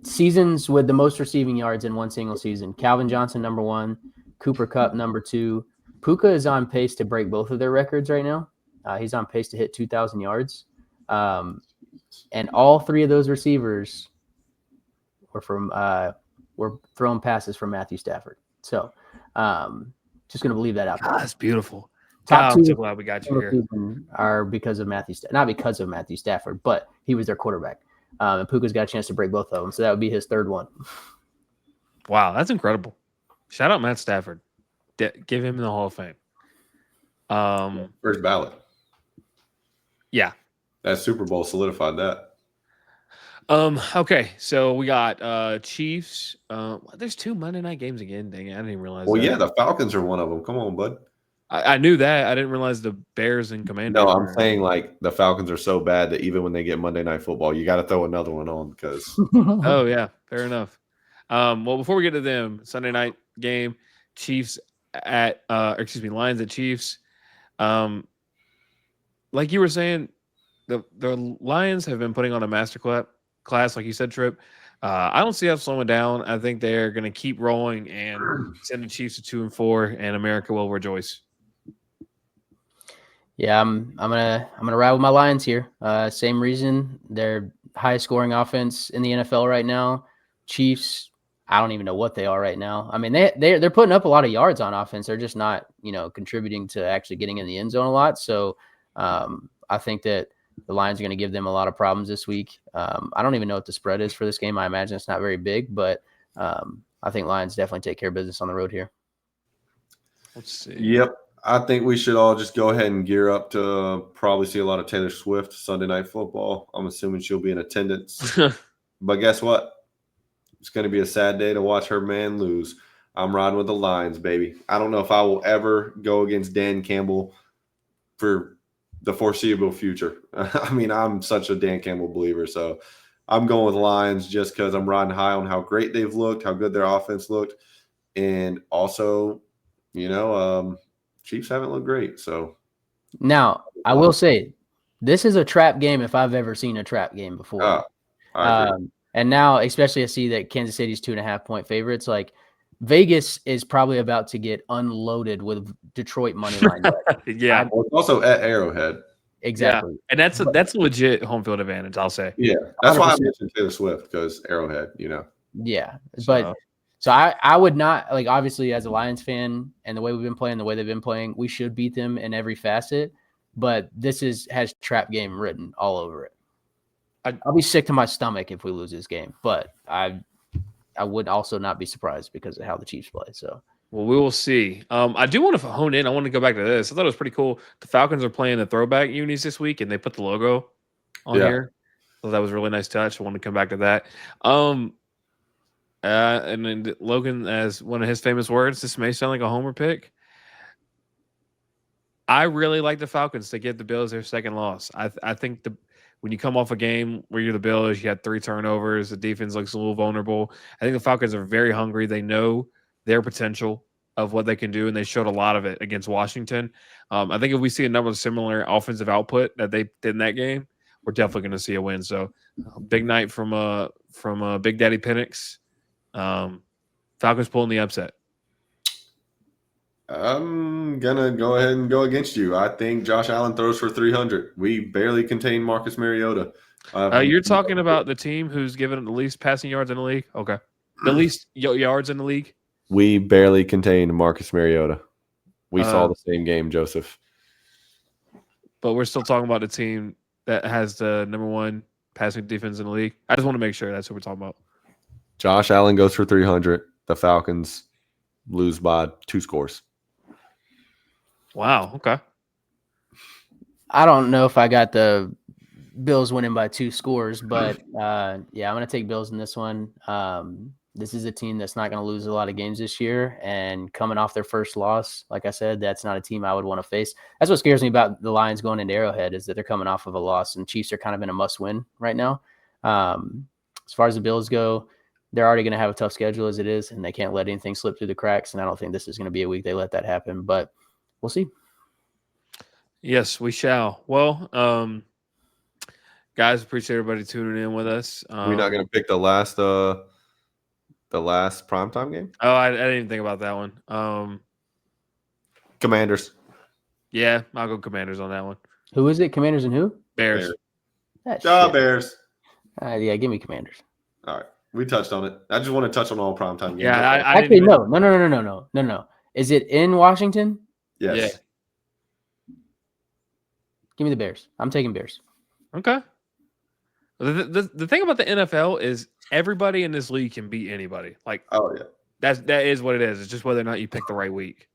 A: seasons with the most receiving yards in one single season. Calvin Johnson, number 1. Cooper Kupp, number 2. Puka is on pace to break both of their records right now. He's on pace to hit 2,000 yards. And all 3 of those receivers were throwing passes from Matthew Stafford. So just going to leave that out there.
B: That's beautiful.
A: Top 2
B: I'm so glad we got you here.
A: Are because of Matthew Stafford. Not because of Matthew Stafford, but he was their quarterback. And Puka's got a chance to break both of them. So that would be his third one.
B: Wow, that's incredible. Shout out Matt Stafford. Give him the Hall of Fame.
D: First ballot.
B: Yeah.
D: That Super Bowl solidified that.
B: Okay, so we got Chiefs. There's 2 Monday night games again. Dang it, I didn't even realize
D: Well,
B: that.
D: yeah, the Falcons are one of them. Come on, bud.
B: I knew that. I didn't realize the Bears and Commanders.
D: No, I'm saying like the Falcons are so bad that even when they get Monday Night Football, you got to throw another one on because.
B: Oh yeah, fair enough. Well, before we get to them, Sunday night game, Chiefs at Lions at Chiefs. Like you were saying, the Lions have been putting on a master class, like you said, Trip. I don't see us slowing down. I think they're going to keep rolling and send the Chiefs to 2-4, and America will rejoice.
A: Yeah, I'm gonna ride with my Lions here. Same reason, they're highest scoring offense in the NFL right now. Chiefs, I don't even know what they are right now. I mean, they're putting up a lot of yards on offense. They're just not, contributing to actually getting in the end zone a lot. So I think that the Lions are going to give them a lot of problems this week. I don't even know what the spread is for this game. I imagine it's not very big, but I think Lions definitely take care of business on the road here.
B: Let's see.
D: Yep. I think we should all just go ahead and gear up to probably see a lot of Taylor Swift Sunday Night Football. I'm assuming she'll be in attendance. But guess what? It's going to be a sad day to watch her man lose. I'm riding with the Lions, baby. I don't know if I will ever go against Dan Campbell for the foreseeable future. I mean, I'm such a Dan Campbell believer, so I'm going with Lions just because I'm riding high on how great they've looked, how good their offense looked, and also, Chiefs haven't looked great. So
A: now I will say this is a trap game if I've ever seen a trap game before.
D: I agree.
A: And now, especially I see that Kansas City's 2.5-point favorites. Like Vegas is probably about to get unloaded with Detroit money line.
B: Yeah,
D: well, it's also at Arrowhead.
A: Exactly.
B: Yeah. And that's a legit home field advantage, I'll say.
D: Yeah, that's 100%. Why I
A: 100%.
D: mentioned Taylor Swift, because Arrowhead,
A: Yeah, but so I would not, like, obviously as a Lions fan and the way we've been playing, the way they've been playing, we should beat them in every facet. But this has trap game written all over it. I'll be sick to my stomach if we lose this game, but I would also not be surprised because of how the Chiefs play. So.
B: Well, we will see. I do want to hone in. I want to go back to this. I thought it was pretty cool. The Falcons are playing the throwback unis this week, and they put the logo on here. So that was a really nice touch. I want to come back to that. And then Logan, as one of his famous words, this may sound like a homer pick. I really like the Falcons to get the Bills their second loss. I think when you come off a game where you're the Bills, you had 3 turnovers, the defense looks a little vulnerable. I think the Falcons are very hungry. They know their potential of what they can do, and they showed a lot of it against Washington. I think if we see a number of similar offensive output that they did in that game, we're definitely going to see a win. So, big night from Big Daddy Penix. Falcons pulling the upset.
D: I'm gonna go ahead and go against you. I think Josh Allen throws for 300. We barely contain Marcus Mariota.
B: You're talking about the team who's given the least passing yards in the league? Okay. The least yards in the league?
D: We barely contained Marcus Mariota. We saw the same game, Joseph.
B: But we're still talking about the team that has the number 1 passing defense in the league. I just want to make sure that's what we're talking about.
D: Josh Allen goes for 300. The Falcons lose by 2 scores.
B: Wow. Okay.
A: I don't know if I got the Bills winning by 2 scores, but yeah, I'm going to take Bills in this one. This is a team that's not going to lose a lot of games this year, and coming off their first loss, like I said, that's not a team I would want to face. That's what scares me about the Lions going into Arrowhead, is that they're coming off of a loss, and Chiefs are kind of in a must-win right now. As far as the Bills go, they're already going to have a tough schedule as it is, and they can't let anything slip through the cracks, and I don't think this is going to be a week they let that happen, but we'll see.
B: Yes, we shall. Well, guys, appreciate everybody tuning in with us.
D: We're not going to pick the last primetime game?
B: Oh, I didn't even think about that one.
D: Commanders.
B: Yeah, I'll go Commanders on that one.
A: Who is it? Commanders and who?
B: Bears.
D: Bears.
A: Yeah, give me Commanders.
D: All right. We touched on it. I just want to touch on all primetime games.
B: Yeah, I
A: actually no. Is it in Washington?
D: Yes.
B: Yeah.
A: Give me the Bears. I'm taking Bears.
B: Okay. The thing about the NFL is everybody in this league can beat anybody. Like,
D: Oh yeah.
B: that is what it is. It's just whether or not you pick the right week.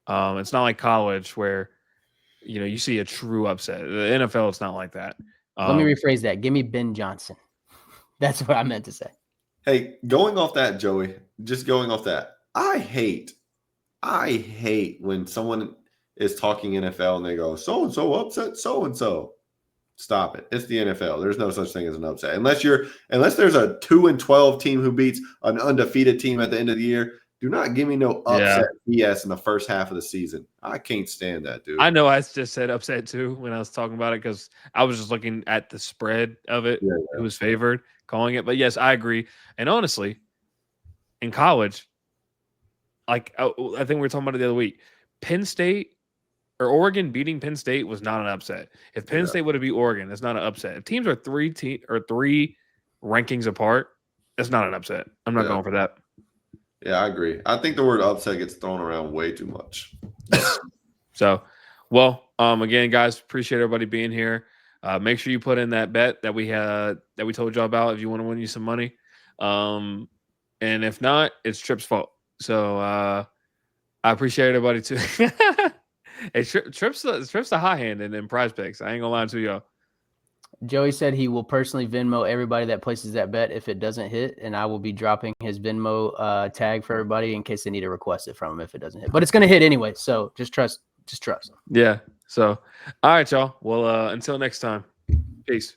B: It's not like college where you see a true upset. The NFL, it's not like that.
A: Let me rephrase that. Give me Ben Johnson. That's what I meant to say.
D: Hey, going off that, Joey, just going off that, I hate when someone is talking NFL and they go, so-and-so upset so-and-so. Stop it. It's the NFL. There's no such thing as an upset. Unless there's a 2-12 team who beats an undefeated team at the end of the year, do not give me no upset BS in the first half of the season. I can't stand that, dude.
B: I know I just said upset too when I was talking about it because I was just looking at the spread of it.
D: Yeah.
B: It was favored calling it. But yes, I agree. And honestly, in college, like I think we were talking about it the other week, Penn State or Oregon beating Penn State was not an upset. If Penn State would have beat Oregon, that's not an upset. If teams are three rankings apart, that's not an upset. I'm not going for that.
D: Yeah, I agree. I think the word upset gets thrown around way too much.
B: So, well, again, guys, appreciate everybody being here. Make sure you put in that bet that we told y'all about if you want to win you some money. And if not, it's Trip's fault. So I appreciate everybody too. Hey, Trip's the high hand in Prize Picks. I ain't gonna lie to y'all.
A: Joey said he will personally Venmo everybody that places that bet if it doesn't hit, and I will be dropping his Venmo tag for everybody in case they need to request it from him if it doesn't hit. But it's going to hit anyway, so just trust him.
B: Yeah. So, all right, y'all. Well, until next time, peace.